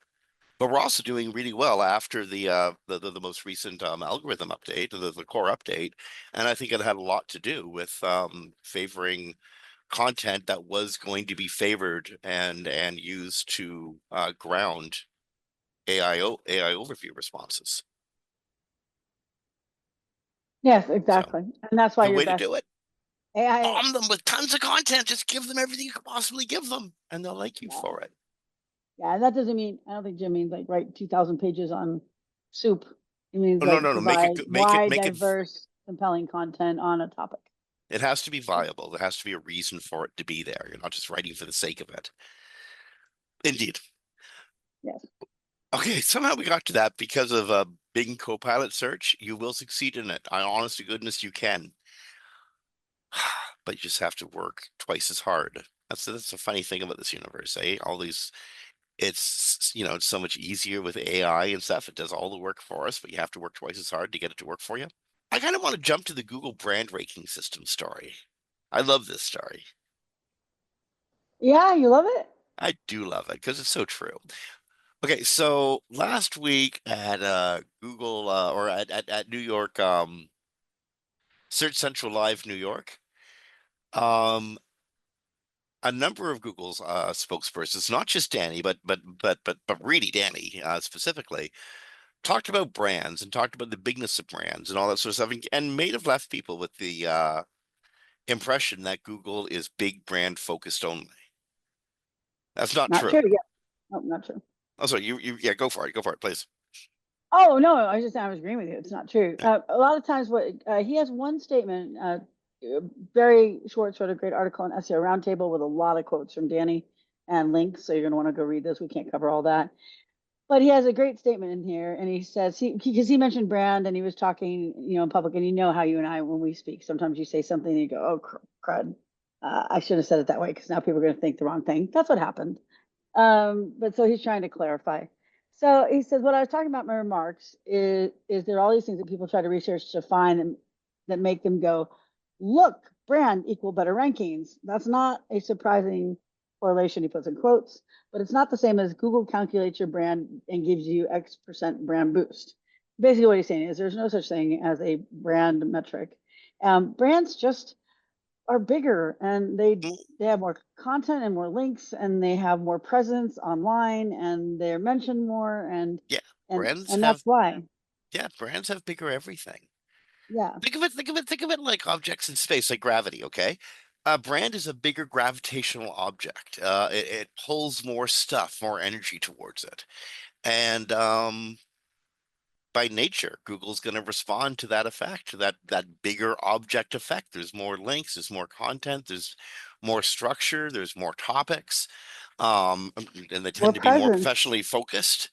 But we're also doing really well after the most recent algorithm update, the core update, and I think it had a lot to do with favoring content that was going to be favored and used to ground AI overview responses. Yes, So exactly. And that's why good your way to best do it. AI. Arm them with tons of content. Just give them everything you could possibly give them, and they'll like you Yeah. for it. Yeah, and that doesn't mean, I don't think Jim means like write 2,000 pages on soup. It means Oh, no, like no, no. Make it provide good. wide, Make it. diverse, compelling content on a topic. It has to be viable. There has to be a reason for it to be there. You're not just writing for the sake of it. Indeed. Yes. Okay, somehow we got to that because of a Bing Copilot search. You will succeed in it. I honest to goodness you can. But you just have to work twice as hard. That's the funny thing about this universe, eh? All these it's it's so much easier with AI and stuff. It does all the work for us, but you have to work twice as hard to get it to work for you. I kind of want to jump to the Google brand ranking system story. I love this story. Yeah, you love it? I do love it because it's so true. Okay, so last week at Google or at New York Search Central Live New York, um a number of Google's spokespersons, not just Danny, but really Danny specifically, talked about brands and talked about the bigness of brands and all that sort of stuff, and may have left people with the impression that Google is big brand focused only. That's not Not true. true. Yeah. No, not true. Oh, sorry, you yeah, go for it, please. Oh, no, I was agreeing with you. It's not true. Yeah. A lot of times what he has one statement, very short, sort of great article on SEO Roundtable with a lot of quotes from Danny and links. So you're going to want to go read this. We can't cover all that. But he has a great statement in here, and he says because he mentioned brand, and he was talking, in public, and how you and I, when we speak, sometimes you say something and you go, "Oh, crud, I shouldn't have said it that way," because now people are going to think the wrong thing. That's what happened. But so he's trying to clarify. So he says, what I was talking about in my remarks is there are all these things that people try to research to find and that make them go, look, brand equal better rankings. That's not a surprising correlation, he puts in quotes, but it's not the same as Google calculates your brand and gives you X% brand boost. Basically what he's saying is there's no such thing as a brand metric. Brands just are bigger, and they have more content and more links, and they have more presence online, and they're mentioned more, and Yeah, and brands and that's have why. brands have bigger everything. Yeah. Think of it like objects in space, like gravity, okay? A brand is a bigger gravitational object. It pulls more stuff, more energy towards it. And by nature, Google's going to respond to that effect, to that bigger object effect. There's more links, there's more content, there's more structure, there's more topics, and they More tend to be more presence. professionally focused.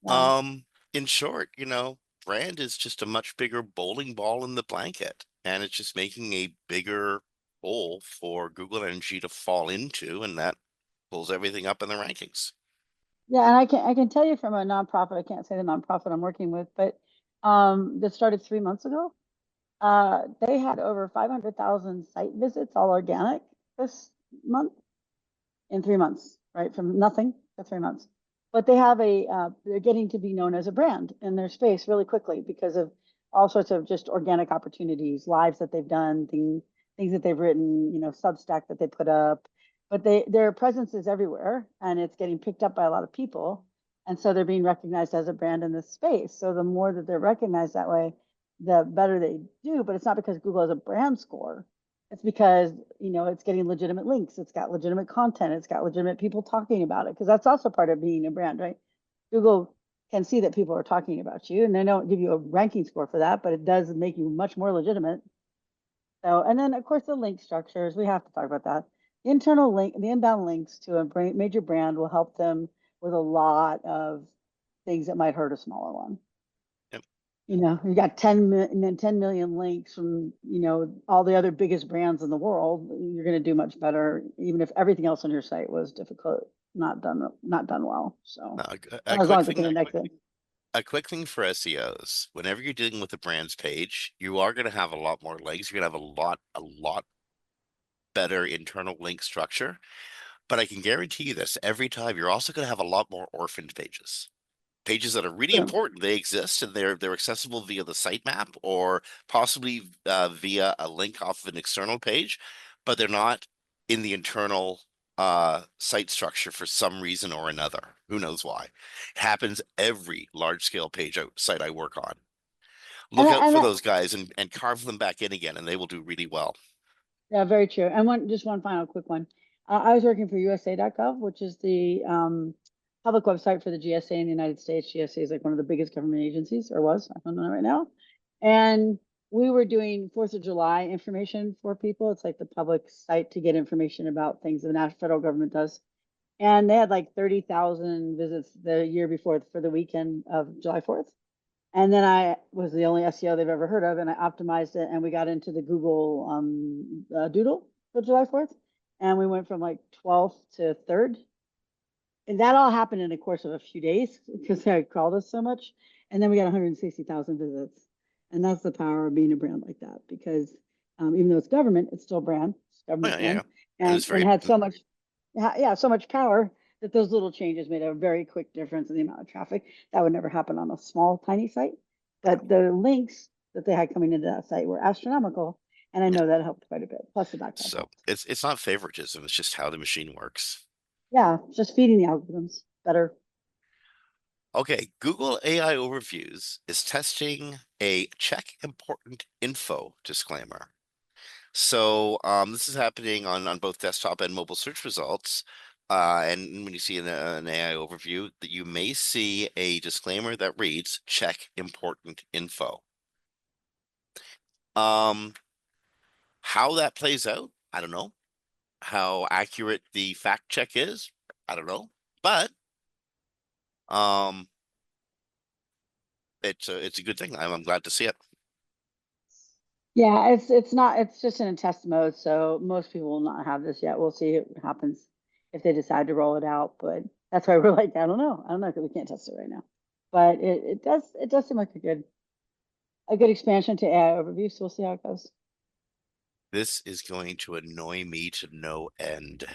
Yeah. Um, in short, brand is just a much bigger bowling ball in the blanket, and it's just making a bigger hole for Google Energy to fall into, and that pulls everything up in the rankings. Yeah, and I can tell you from a nonprofit, I can't say the nonprofit I'm working with, but that started 3 months ago. They had over 500,000 site visits, all organic, this month in 3 months, right? From nothing to 3 months. But they're getting to be known as a brand in their space really quickly because of all sorts of just organic opportunities, lives that they've done, things that they've written, Substack that they put up. But their presence is everywhere, and it's getting picked up by a lot of people. And so they're being recognized as a brand in this space. So the more that they're recognized that way, the better they do. But it's not because Google has a brand score. It's because, it's getting legitimate links. It's got legitimate content. It's got legitimate people talking about it. Because that's also part of being a brand, right? Google can see that people are talking about you, and they don't give you a ranking score for that, but it does make you much more legitimate. So, and then of course the link structures, we have to talk about that. The inbound links to a major brand will help them with a lot of things that might hurt a smaller one. Yep. You got 10 million links from, all the other biggest brands in the world. You're going to do much better, even if everything else on your site was difficult, not done well. So A as long quick as it thing, can index it. a quick thing for SEOs, whenever you're dealing with a brand's page, you are going to have a lot more links. You're going to have a lot better internal link structure. But I can guarantee you this, every time you're also going to have a lot more orphaned pages. Pages that are really True. important. They exist and they're accessible via the sitemap or possibly via a link off of an external page, but they're not in the internal site structure for some reason or another. Who knows why? It happens every large scale site I work on. And Look I, out and for I, those guys and carve them back in again, and they will do really well. yeah, very true. And just one final quick one. I was working for USA.gov, which is the public website for the GSA in the United States. GSA is like one of the biggest government agencies, or was. I don't know right now. And we were doing 4th of July information for people. It's like the public site to get information about things the national federal government does. And they had like 30,000 visits the year before for the weekend of July 4th. And then I was the only SEO they've ever heard of, and I optimized it, and we got into the Google Doodle for July 4th, and we went from like 12th to 3rd. And that all happened in the course of a few days because I crawled us so much. And then we got 160,000 visits. And that's the power of being a brand like that, because even though it's government, it's still brand, it's Oh, government yeah, yeah, brand, yeah. And it's and very had so much, yeah, so much power that those little changes made a very quick difference in the amount of traffic. That would never happen on a small, tiny site. But the links that they had coming into that site were astronomical. And I yeah. know that helped quite a bit. Plus the backlink So helped. it's not favoritism, it's just how the machine works. Yeah, just feeding the algorithms better. Okay, Google AI Overviews is testing a check important info disclaimer. So this is happening on both desktop and mobile search results. And when you see an AI overview, that you may see a disclaimer that reads check important info. Um, how that plays out, I don't know. How accurate the fact check is, I don't know. But um, it's a good thing. I'm glad to see it. Yeah, it's not, it's just in test mode, so most people will not have this yet. We'll see what happens if they decide to roll it out, but that's why we're like, I don't know, because we can't test it right now. But it does seem like a good expansion to AI overview, so we'll see how it goes. This is going to annoy me to no end.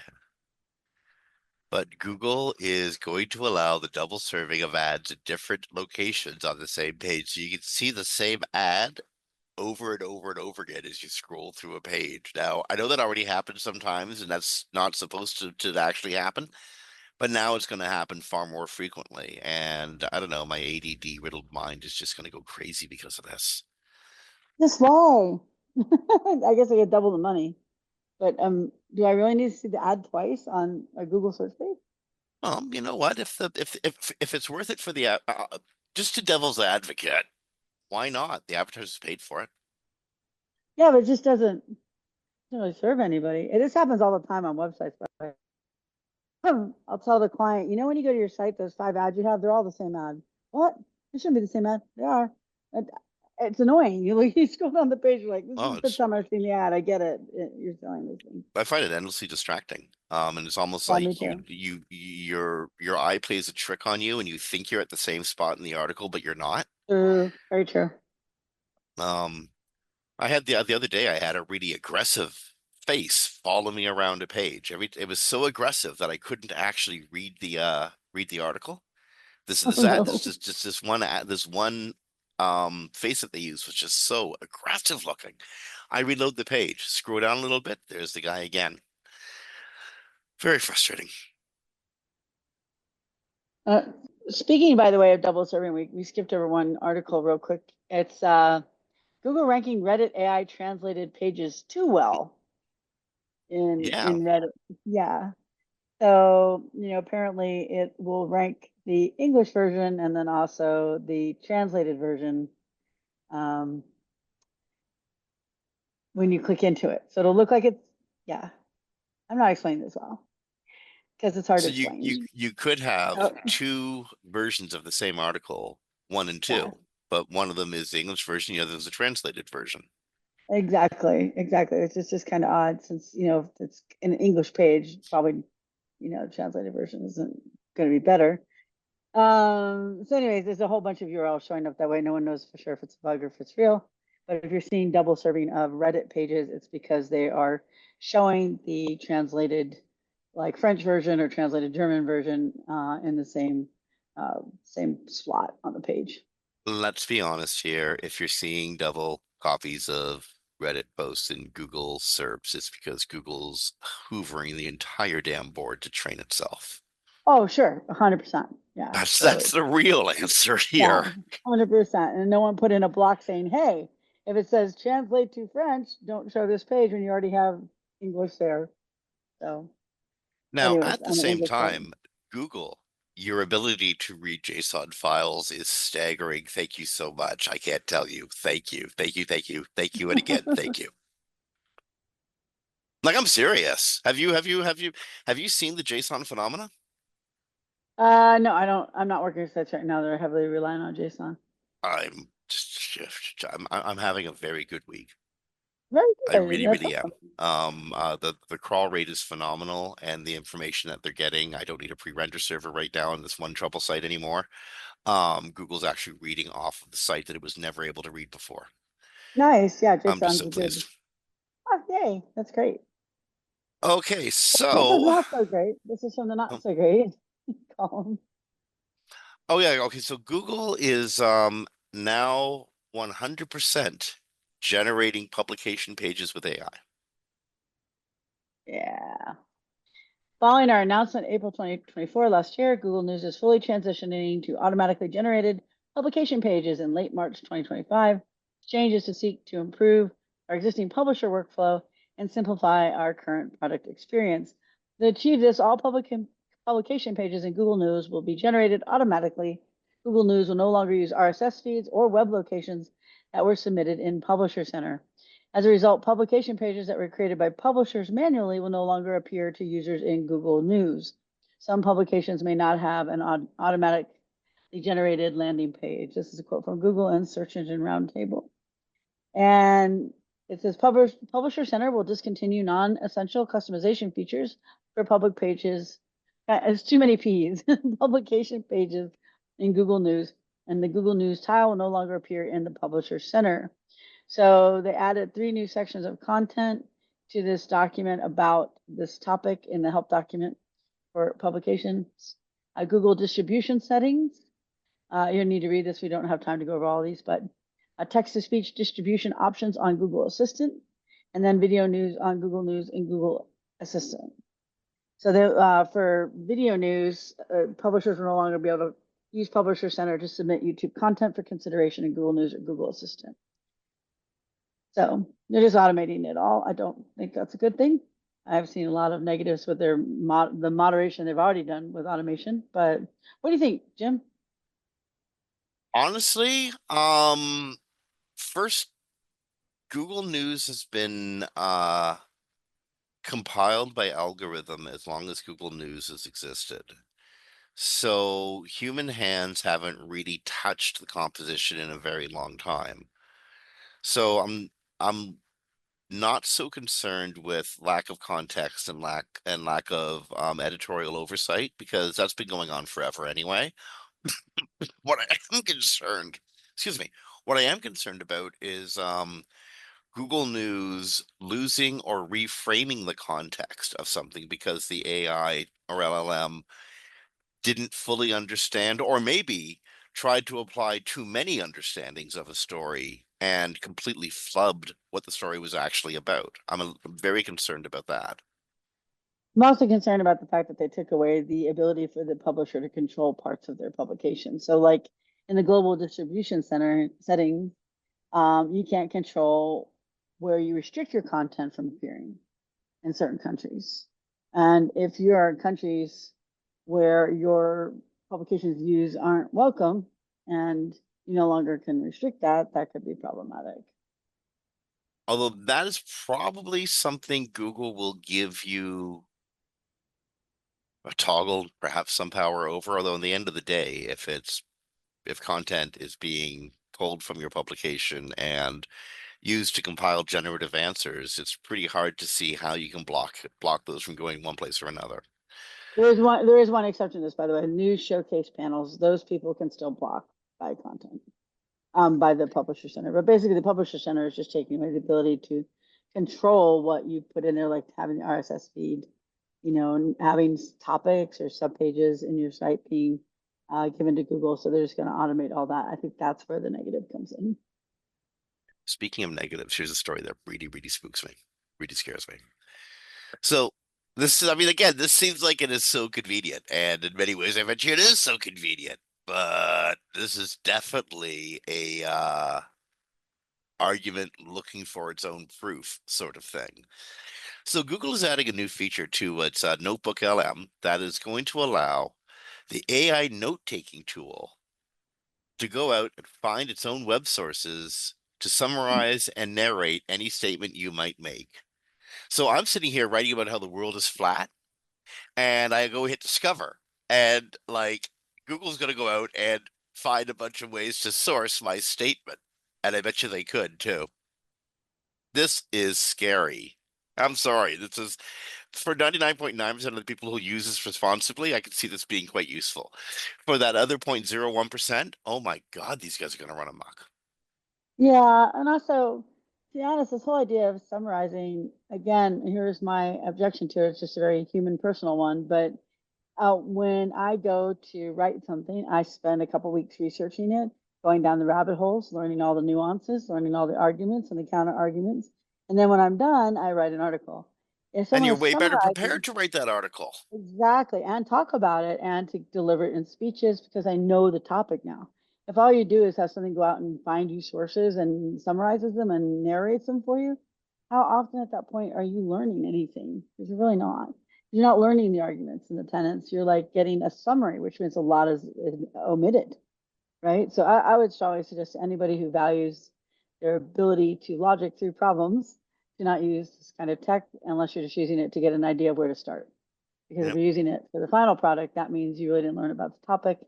But Google is going to allow the double serving of ads at different locations on the same page. So you can see the same ad over and over and over again as you scroll through a page. Now, I know that already happens sometimes, and that's not supposed to actually happen, but now it's going to happen far more frequently. And I don't know, my ADD riddled mind is just going to go crazy because of this. Just why? I guess I get double the money, but do I really need to see the ad twice on a Google search page? You know what? If it's worth it for the just to devil's advocate, why not? The advertisers paid for it. Yeah, but it just doesn't really serve anybody. This happens all the time on websites, by the way. I'll tell the client, you know, when you go to your site, those 5 ads you have, they're all the same ad. What? It shouldn't be the same ad. They are. It- It's annoying. You like you scroll down the page, you're like, this is Oh, the fifth it's time I've seen the ad. I get it. You're selling this thing. I find it endlessly distracting. And it's almost Yeah, me like too. your eye plays a trick on you, and you think you're at the same spot in the article, but you're not. True. Very true. Um, I had the other day, I had a really aggressive face follow me around a page. It was so aggressive that I couldn't actually read the article. Oh This ad, no. this one ad, this one face that they used was just so aggressive looking. I reload the page, scroll down a little bit, there's the guy again. Very frustrating. Uh, Speaking, by the way, of double serving, we skipped over one article real quick. It's Google ranking Reddit AI translated pages too well Yeah. in Reddit. Yeah. So, apparently it will rank the English version and then also the translated version um, when you click into it. So it'll look like it's, yeah, I'm not explaining this well because it's hard to So explain. you could have Oh, two versions of the same article, one and yeah, two, but one of them is the English version, the other is the translated version. exactly. Exactly. It's just kind of odd since, if it's an English page, probably, translated version isn't going to be better. So anyways, there's a whole bunch of URLs showing up that way. No one knows for sure if it's a bug or if it's real. But if you're seeing double serving of Reddit pages, it's because they are showing the translated like French version or translated German version in the same slot on the page. Let's be honest here. If you're seeing double copies of Reddit posts in Google SERPs, it's because Google's hoovering the entire damn board to train itself. Oh, sure, 100%. Yeah, That's totally. the real answer Yeah, here. 100%. And no one put in a block saying, hey, if it says translate to French, don't show this page when you already have English there. So Now, anyways, at the I'm an same English learner. time, Google, your ability to read JSON files is staggering. Thank you so much. I can't tell you. Thank you. Thank you. Thank you. Thank you. And again, thank you. Like, I'm serious. Have you seen the JSON phenomena? No, I don't. I'm not working with sites right now. They're heavily relying on JSON. I'm just I'm having a very good week. Very I good. really, That's really am. awesome. The crawl rate is phenomenal, and the information that they're getting, I don't need a pre-render server right now on this one trouble site anymore. Google's actually reading off of the site that it was never able to read before. Nice. Yeah, I'm just JSON's so a good. pleased. Oh, yay. That's great. Okay, This is so not so great. This is from the not oh so great column. oh, yeah, okay, so Google is now 100% generating publication pages with AI. Yeah. Following our announcement April 2024 last year, Google News is fully transitioning to automatically generated publication pages in late March 2025. Changes to seek to improve our existing publisher workflow and simplify our current product experience. To achieve this, all publication pages in Google News will be generated automatically. Google News will no longer use RSS feeds or web locations that were submitted in Publisher Center. As a result, publication pages that were created by publishers manually will no longer appear to users in Google News. Some publications may not have an automatically generated landing page. This is a quote from Google and Search Engine Roundtable. And it says Publisher Center will discontinue non-essential customization features for public pages. It's too many P's. Publication pages in Google News, and the Google News tile will no longer appear in the Publisher Center. So they added 3 new sections of content to this document about this topic in the help document for publications. Google distribution settings. You need to read this. We don't have time to go over all these, but text-to-speech distribution options on Google Assistant, and then video news on Google News and Google Assistant. So for video news, publishers will no longer be able to use Publisher Center to submit YouTube content for consideration in Google News or Google Assistant. So they're just automating it all. I don't think that's a good thing. I've seen a lot of negatives with the moderation they've already done with automation. But what do you think, Jim? Honestly, first, Google News has been compiled by algorithm as long as Google News has existed. So human hands haven't really touched the composition in a very long time. So I'm not so concerned with lack of context and lack of editorial oversight, because that's been going on forever anyway. What I am concerned, excuse me, what I am concerned about is Google News losing or reframing the context of something because the AI or LLM didn't fully understand, or maybe tried to apply too many understandings of a story and completely flubbed what the story was actually about. I'm very concerned about that. I'm also concerned about the fact that they took away the ability for the publisher to control parts of their publication. So, like in the global distribution center setting, you can't control where you restrict your content from appearing in certain countries. And if you are in countries where your publications views aren't welcome and you no longer can restrict that, that could be problematic. Although that is probably something Google will give you a toggle, perhaps some power over. Although in the end of the day, if content is being pulled from your publication and used to compile generative answers, it's pretty hard to see how you can block those from going one place or another. There is one exception to this, by the way. News showcase panels, those people can still block by content, by the publisher center. But basically, the publisher center is just taking away the ability to control what you put in there, like having the RSS feed, and having topics or subpages in your site being given to Google. So they're just going to automate all that. I think that's where the negative comes in. Speaking of negatives, here's a story that really, really spooks me, really scares me. So this is, I mean, again, this seems like it is so convenient, and in many ways, I bet you it is so convenient. But this is definitely a argument looking for its own proof sort of thing. So Google is adding a new feature to its Notebook LM that is going to allow the AI note-taking tool to go out and find its own web sources to summarize and narrate any statement you might make. So I'm sitting here writing about how the world is flat, and I go hit discover, and like Google's going to go out and find a bunch of ways to source my statement, and I bet you they could too. This is scary. I'm sorry. This is for 99.9% of the people who use this responsibly. I can see this being quite useful. For that other 0.01%, oh my God, these guys are going to run amok. Yeah, and also, to be honest, this whole idea of summarizing, again, here's my objection to it. It's just a very human, personal one. But when I go to write something, I spend a couple weeks researching it, going down the rabbit holes, learning all the nuances, learning all the arguments and the counter arguments. And then when I'm done, I write an article. If And someone you're is way better summarizing, prepared to write that article. exactly, and talk about it and to deliver it in speeches because I know the topic now. If all you do is have something go out and find you sources and summarizes them and narrates them for you, how often at that point are you learning anything? Because you're really not. You're not learning the arguments and the tenets. You're like getting a summary, which means a lot is omitted, right? So I would strongly suggest to anybody who values their ability to logic through problems to not use this kind of tech unless you're just using it to get an idea of where to start. Because if Yep. you're using it for the final product, that means you really didn't learn about the topic.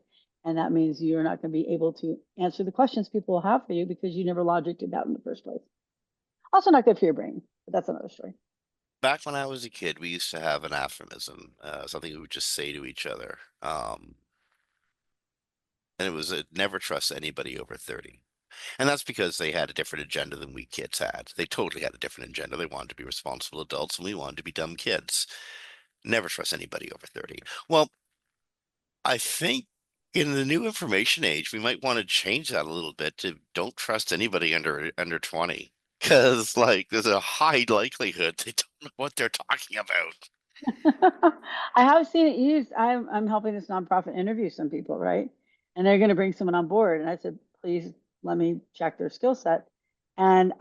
And that means you're not going to be able to answer the questions people will have for you because you never logicked it out in the first place. Also, not good for your brain, but that's another story. Back when I was a kid, we used to have an aphorism, something we would just say to each other. And it was never trust anybody over 30. And that's because they had a different agenda than we kids had. They totally had a different agenda. They wanted to be responsible adults, and we wanted to be dumb kids. Never trust anybody over 30. Well, I think in the new information age, we might want to change that a little bit to don't trust anybody under 20. Because like there's a high likelihood they don't know what they're talking about. I have seen it used. I'm helping this nonprofit interview some people, right? And they're going to bring someone on board. And I said, please let me check their skill set. And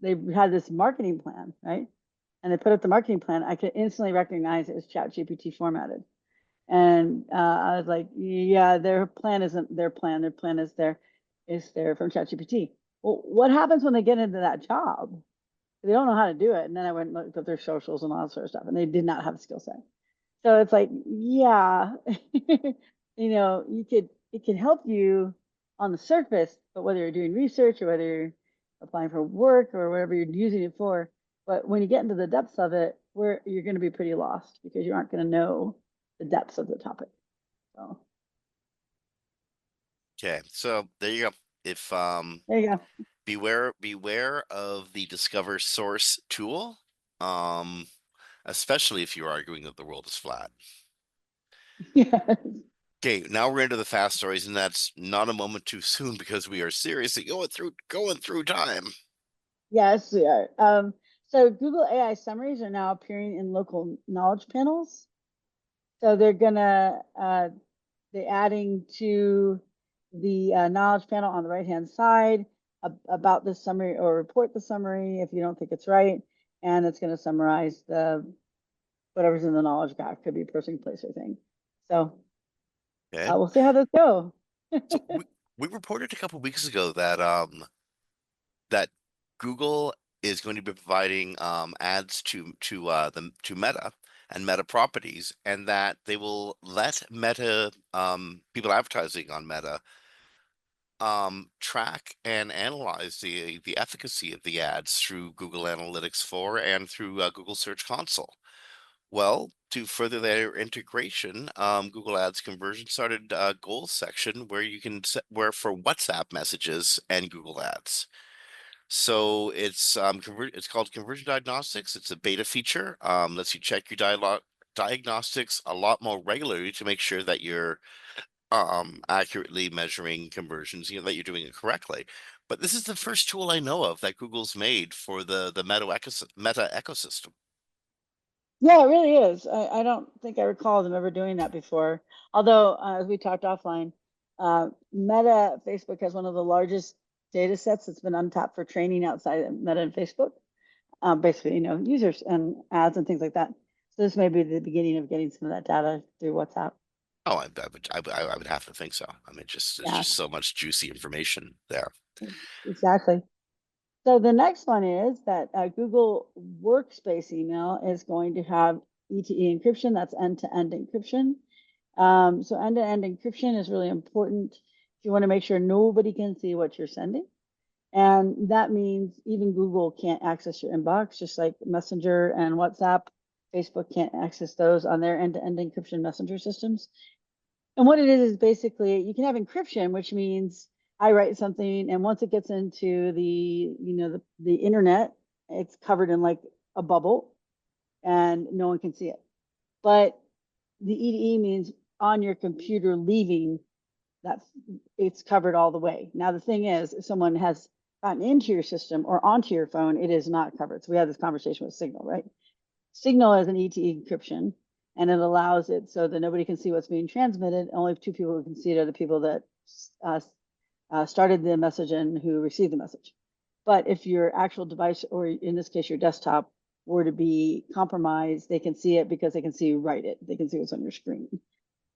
they had this marketing plan, right? And they put up the marketing plan. I could instantly recognize it was Chat GPT formatted. And I was like, yeah, their plan isn't their plan. Their plan is there from ChatGPT. Well, what happens when they get into that job? They don't know how to do it. And then I went and looked at their socials and all that sort of stuff, and they did not have a skill set. So it's like, yeah, it could help you on the surface, but whether you're doing research or whether you're applying for work or whatever you're using it for, but when you get into the depths of it, where you're going to be pretty lost because you aren't going to know the depths of the topic. So Okay, so there you go. If there you go. beware of the discover source tool, um, especially if you're arguing that the world is flat. Yes. Okay, now we're into the fast stories, and that's not a moment too soon because we are seriously going through time. Yes, we are. So Google AI summaries are now appearing in local knowledge panels. So they're adding to the knowledge panel on the right hand side about the summary or report the summary if you don't think it's right, and it's going to summarize the whatever's in the knowledge graph. Could be person, place, or thing. So Okay, we'll see how those go. so we reported a couple weeks ago that Google is going to be providing ads to Meta and Meta properties, and that they will let Meta people advertising on Meta track and analyze the efficacy of the ads through Google Analytics 4 and through Google Search Console. Well, to further their integration, Google Ads Conversion started a goals section where you can set where for WhatsApp messages and Google Ads. So it's called Conversion Diagnostics. It's a beta feature. Lets you check your diagnostics a lot more regularly to make sure that you're accurately measuring conversions, that you're doing it correctly. But this is the first tool I know of that Google's made for the Meta ecosystem. Yeah, it really is. I don't think I recall them ever doing that before. Although, as we talked offline, Meta Facebook has one of the largest data sets that's been untapped for training outside of Meta and Facebook. Basically, users and ads and things like that. So this may be the beginning of getting some of that data through WhatsApp. Oh, I would have to think so. I mean, it's Yeah, just so much juicy information there. exactly. So the next one is that Google Workspace email is going to have ETE encryption. That's end-to-end encryption. So end-to-end encryption is really important if you want to make sure nobody can see what you're sending. And that means even Google can't access your inbox, just like Messenger and WhatsApp. Facebook can't access those on their end-to-end encryption messenger systems. And what it is basically you can have encryption, which means I write something, and once it gets into the internet, it's covered in like a bubble, and no one can see it. But the EDE means on your computer leaving, that's it's covered all the way. Now the thing is, if someone has gotten into your system or onto your phone, it is not covered. So we had this conversation with Signal, right? Signal is an ETE encryption, and it allows it so that nobody can see what's being transmitted. Only two people who can see it are the people that uh, started the message and who received the message. But if your actual device, or in this case, your desktop, were to be compromised, they can see it because they can see you write it. They can see what's on your screen.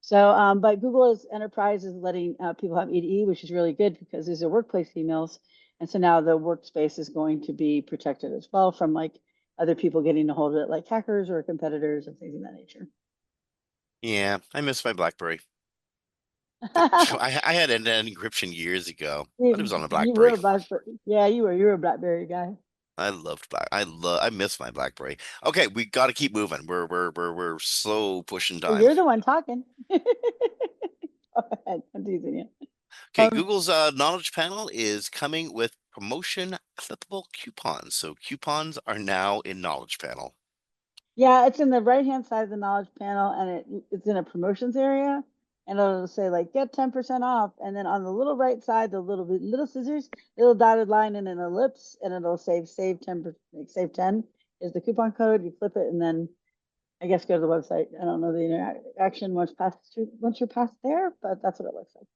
So, but Google's Enterprise is letting people have EDE, which is really good because these are workplace emails. And so now the workspace is going to be protected as well from like other people getting a hold of it, like hackers or competitors and things of that nature. Yeah, I miss my BlackBerry. I had end-to-end encryption years ago, but it was on a You BlackBerry. were a BlackBerry. Yeah, you were a BlackBerry guy. I miss my BlackBerry. Okay, we got to keep moving. We're slow pushing Well, time. you're the one talking. Go ahead. I'm teasing you. Okay, Um, Google's knowledge panel is coming with promotion clippable coupons. So coupons are now in knowledge panel. Yeah, it's in the right-hand side of the knowledge panel, and it's in a promotions area, and it'll say like get 10% off, and then on the little right side, the little scissors, little dotted line and an ellipse, and it'll say save 10%, like save 10 is the coupon code. You flip it, and then I guess go to the website. I don't know the interaction once you're past there, but that's what it looks like.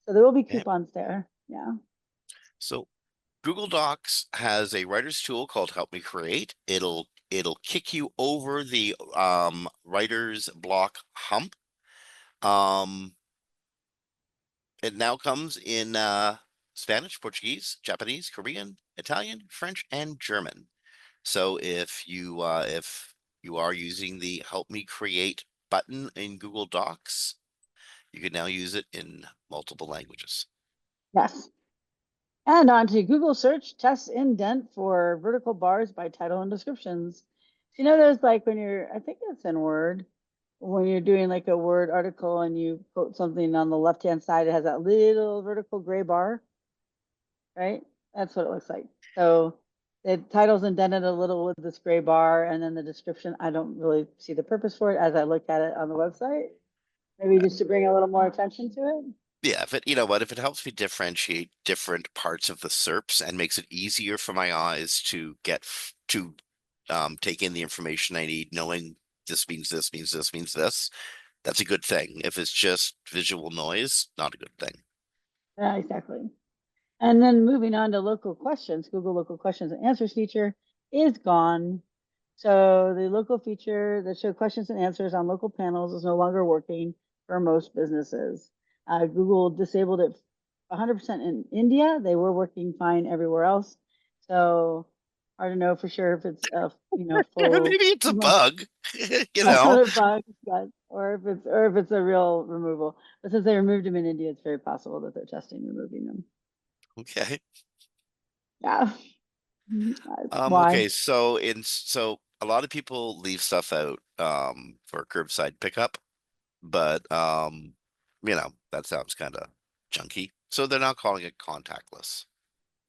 So there will be Okay. coupons there. Yeah. So Google Docs has a writer's tool called Help Me Create. It'll kick you over the writer's block hump. Um, it now comes in Spanish, Portuguese, Japanese, Korean, Italian, French, and German. So if you are using the Help Me Create button in Google Docs, you can now use it in multiple languages. Yes. And on to Google search, test indent for vertical bars by title and descriptions. There's like when I think it's in Word, when you're doing like a Word article and you quote something on the left-hand side, it has that little vertical gray bar, right? That's what it looks like. So the title's indented a little with this gray bar, and then the description, I don't really see the purpose for it as I look at it on the website. Maybe just to bring a little more attention to it. Yeah, if it, you know what, if it helps me differentiate different parts of the SERPs and makes it easier for my eyes to to take in the information I need, knowing this means this means this means this, that's a good thing. If it's just visual noise, not a good thing. Yeah, exactly. And then moving on to local questions, Google local questions and answers feature is gone. So the local feature that showed questions and answers on local panels is no longer working for most businesses. Google disabled it 100% in India. They were working fine everywhere else. So hard to know for sure if it's Maybe full it's a bug, you know. another bug, but or if it's a real removal. But since they removed them in India, it's very possible that they're testing removing them. Okay. Yeah. Why? Okay, so a lot of people leave stuff out for curbside pickup, but that sounds kind of junky. So they're now calling it contactless.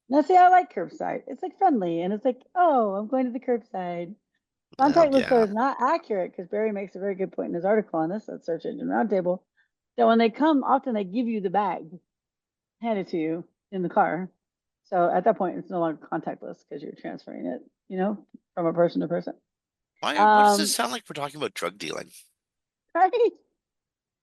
Now, see, I like curbside. It's like friendly, and it's like, oh, I'm going to the curbside. Contactless though Yeah. is not accurate because Barry makes a very good point in his article on this at Search Engine Roundtable that when they come, often they give you the bag, hand it to you in the car. So at that point, it's no longer contactless because you're transferring it, from a person to person. Why does this Um, sound like we're talking about drug dealing? right?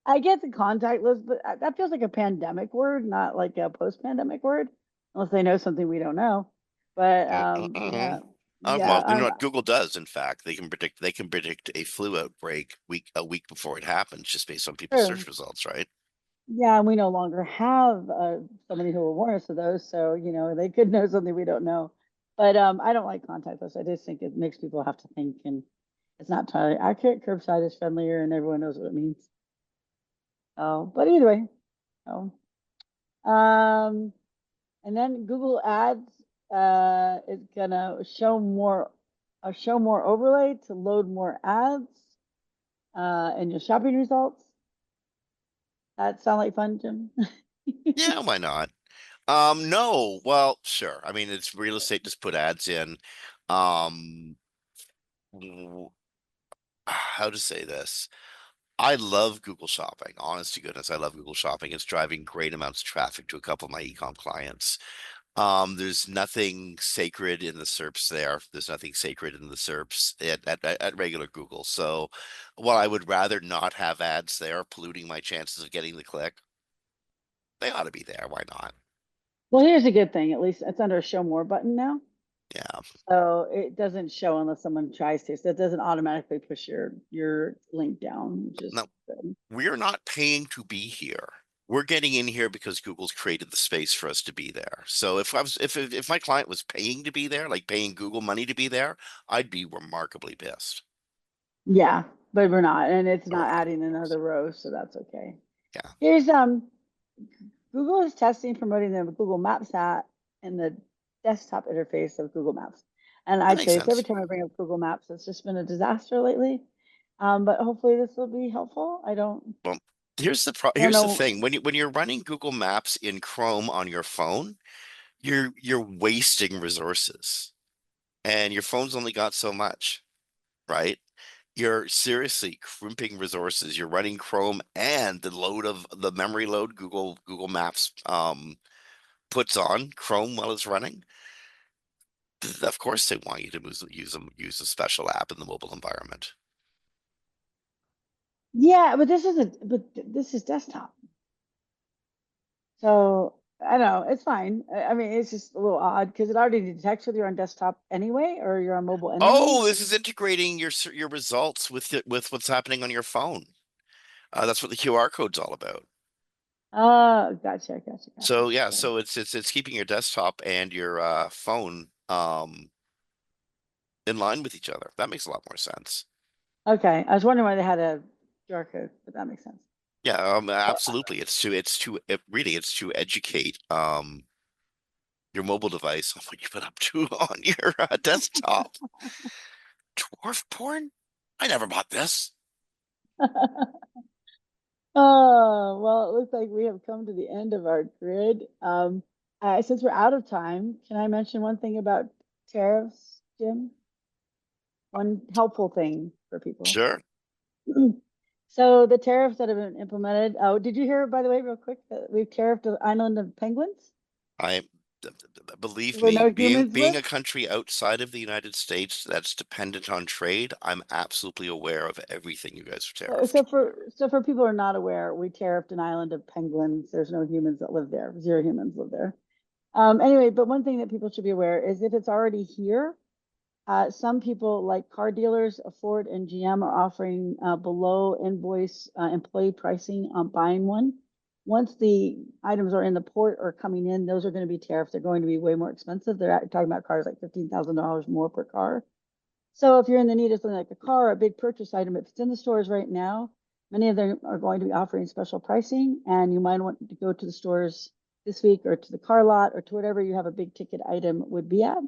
I get the contactless, but that feels like a pandemic word, not like a post-pandemic word, unless they know something we don't know. But yeah, yeah. Well, you know what Google does, in fact, they can predict a flu outbreak a week before it happens just based on people's True. search results, right? Yeah, and we no longer have somebody who will warn us of those, so they could know something we don't know. But I don't like contactless. I just think it makes people have to think, and it's not entirely accurate. Curbside is friendlier, and everyone knows what it means. Oh, but either way, oh. Um, and then Google Ads is gonna show more overlay to load more ads in your shopping results. That sound like fun, Jim? Yeah, why not? No, well, sure. I mean, it's real estate. Just put ads in. Um, how to say this? I love Google Shopping. Honest to goodness, I love Google Shopping. It's driving great amounts of traffic to a couple of my ecom clients. There's nothing sacred in the SERPs there. There's nothing sacred in the SERPs at regular Google. So while I would rather not have ads there polluting my chances of getting the click, they ought to be there. Why not? Well, here's a good thing. At least it's under a show more button now. Yeah. So it doesn't show unless someone tries to. So it doesn't automatically push your link down, which is No, good. we're not paying to be here. We're getting in here because Google's created the space for us to be there. So if my client was paying to be there, like paying Google money to be there, I'd be remarkably pissed. Yeah, but we're not, and it's But we're not not. adding another row, so that's okay. Yeah, Here's Google is testing promoting the Google Maps app in the desktop interface of Google Maps. And I that makes tell you, so every sense. time I bring up Google Maps, it's just been a disaster lately. But hopefully this will be helpful. Well, I don't here's the know. thing. When you're running Google Maps in Chrome on your phone, you're wasting resources. And your phone's only got so much, right? You're seriously crimping resources. You're running Chrome and the memory load Google Maps puts on Chrome while it's running. Of course they want you to use a special app in the mobile environment. Yeah, but this is desktop. So I don't know, it's fine. I mean, it's just a little odd because it already detects whether you're on desktop anyway or you're on mobile anyway. Oh, this is integrating your results with what's happening on your phone. That's what the QR code's all about. Oh, gotcha. So yeah, Okay. so it's keeping your desktop and your phone in line with each other. That makes a lot more sense. Okay. I was wondering why they had a QR code, but that makes sense. Yeah, So, absolutely. It's to educate your mobile device on what you've been up to on your desktop. Dwarf porn? I never bought this. oh, well, it looks like we have come to the end of our grid. Since we're out of time, can I mention one thing about tariffs, Jim? One helpful thing for people. Sure. So the tariffs that have been implemented. Oh, did you hear, by the way, real quick, that we've tariffed the island of penguins I believe where me, no being humans being live? a country outside of the United States that's dependent on trade, I'm absolutely aware of everything you guys are tariffed. So for people who are not aware, we tariffed an island of penguins. There's no humans that live there. Zero humans live there. Anyway, but one thing that people should be aware is if it's already here, some people like car dealers, Ford and GM are offering below invoice employee pricing on buying one. Once the items are in the port or coming in, those are going to be tariffed. They're going to be way more expensive. Talking about cars like $15,000 more per car. So if you're in the need of something like a car, a big purchase item, if it's in the stores right now, many of them are going to be offering special pricing, and you might want to go to the stores this week or to the car lot or to whatever you have a big ticket item would be at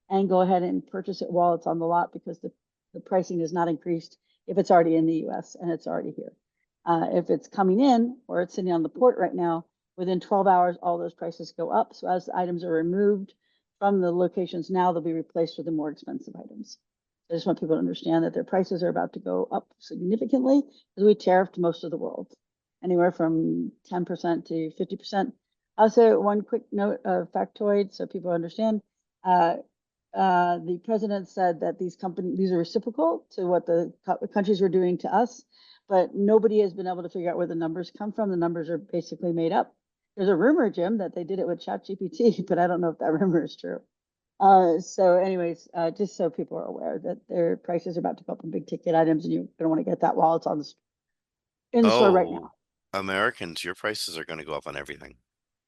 and go ahead and purchase it while it's on the lot because the pricing is not increased if it's already in the US and it's already here. If it's coming in or it's sitting on the port right now, within 12 hours, all those prices go up. So as the items are removed from the locations now, they'll be replaced with the more expensive items. I just want people to understand that their prices are about to go up significantly because we tariffed most of the world, anywhere from 10% to 50%. Also, one quick note of factoid so people understand. The president said that these are reciprocal to what the countries were doing to us, but nobody has been able to figure out where the numbers come from. The numbers are basically made up. There's a rumor, Jim, that they did it with ChatGPT, but I don't know if that rumor is true. So anyways, just so people are aware that their prices are about to go up on big ticket items and you're gonna want to get that while it's in the store right Oh, now. Americans, your prices are going to go up on everything.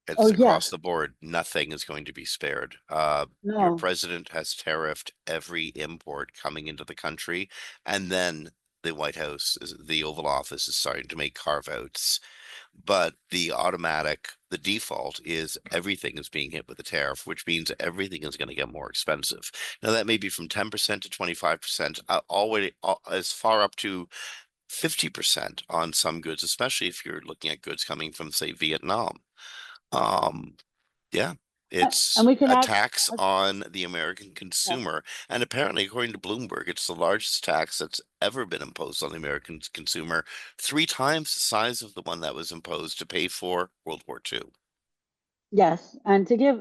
Oh, It's across yes. the board. Nothing is going to be spared. Your No, president has tariffed every import coming into the country, and then the White House, the Oval Office is starting to make carve-outs. But the default is everything is being hit with a tariff, which means everything is going to get more expensive. Now that may be from 10% to 25%, already as far up to 50% on some goods, especially if you're looking at goods coming from, say, Vietnam. Um, yeah, and it's we can a add, tax uh, on the American yeah. consumer. And apparently, according to Bloomberg, it's the largest tax that's ever been imposed on the American consumer, three times the size of the one that was imposed to pay for World War II. Yes, and to give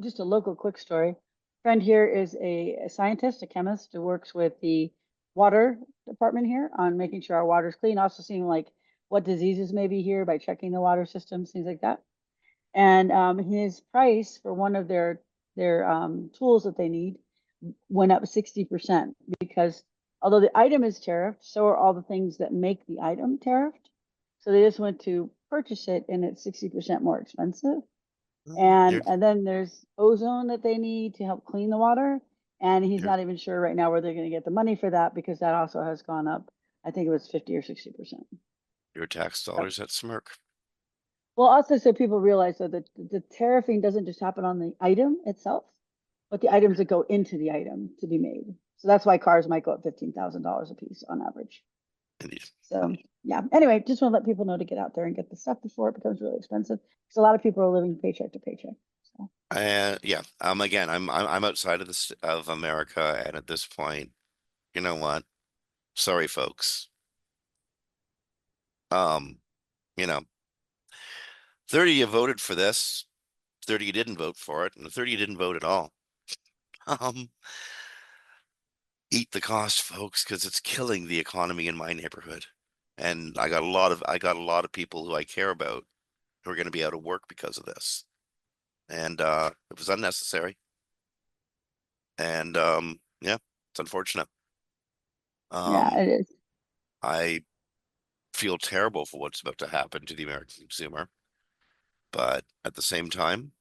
just a local quick story, friend here is a scientist, a chemist who works with the water department here on making sure our water is clean, also seeing like what diseases may be here by checking the water systems, things like that. And his price for one of their tools that they need went up 60% because although the item is tariffed, so are all the things that make the item tariffed. So they just went to purchase it and it's 60% more expensive. You're, And then there's ozone that they need to help clean the water. And he's you're, not even sure right now where they're going to get the money for that because that also has gone up. I think it was 50 or 60%. your tax So, dollars at Smirk. well, also so people realize that the tariffing doesn't just happen on the item itself, but the items that go into the item to be made. So that's why cars might go up $15,000 a piece on average. Indeed. So yeah. Anyway, just want to let people know to get out there and get the stuff before it becomes really expensive. Because a lot of people are living paycheck to paycheck. So And yeah, again, I'm outside of this of America, and at this point, you know what? Sorry, folks. Um, you know, 30 you voted for this, 30 you didn't vote for it, and 30 you didn't vote at all. Um, Eat the cost, folks, because it's killing the economy in my neighborhood. And I got a lot of people who I care about who are going to be out of work because of this. And it was unnecessary. And yeah, it's unfortunate. yeah, Um, it is. I feel terrible for what's about to happen to the American consumer, but at the same time,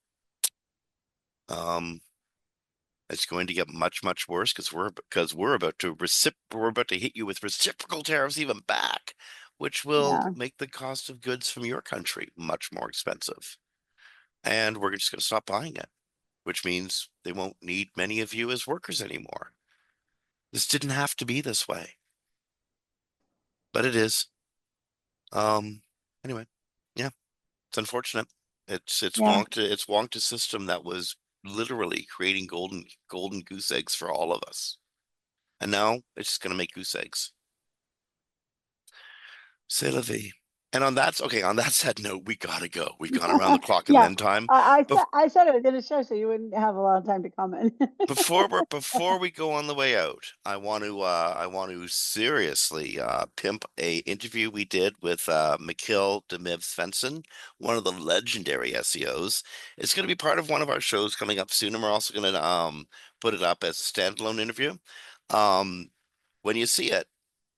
um, it's going to get much, much worse because we're about to hit you with reciprocal tariffs even back, which will Yeah. make the cost of goods from your country much more expensive. And we're just going to stop buying it, which means they won't need many of you as workers anymore. This didn't have to be this way, but it is. Um, anyway, yeah, it's unfortunate. Yeah. It's wonked a system that was literally creating golden goose eggs for all of us. And now it's just gonna make goose eggs. C'est la vie. And on that sad note, we gotta go. We've gone around the clock and Yeah. then time. I But I said I was going to show so you wouldn't have a lot of time to comment. before we go on the way out, I want to seriously pimp a interview we did with Mikhail Demiv Svensson, one of the legendary SEOs. It's going to be part of one of our shows coming up soon, and we're also going to put it up as a standalone interview. Um, when you see it,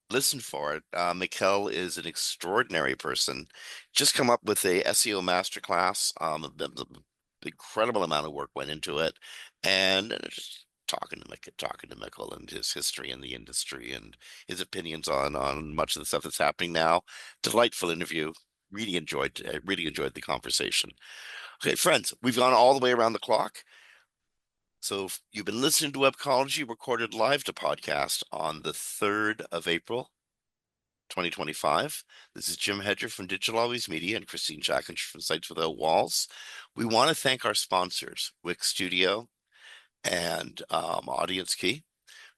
listen for it. Mikkel is an extraordinary person. Just come up with a SEO masterclass. The incredible amount of work went into it, and just talking to Mikkel and his history in the industry and his opinions on much of the stuff that's happening now. Delightful interview. Really enjoyed the conversation. Okay, friends, we've gone all the way around the clock. So you've been listening to Webcology recorded live to podcast on the 3rd of April. 2025. This is Jim Hedger from Digital Always Media and Christine Jackinch from Sites Without Walls. We want to thank our sponsors, Wix Studio and Audience Key.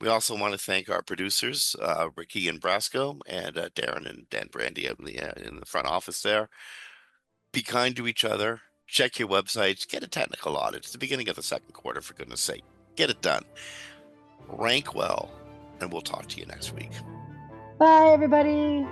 We also want to thank our producers, Ricky and Brasco, and Darren and Dan Brandy out in the front office there. Be kind to each other. Check your websites. Get a technical audit. It's the beginning of the second quarter, for goodness sake. Get it done. Rank well, and we'll talk to you next week. Bye, everybody.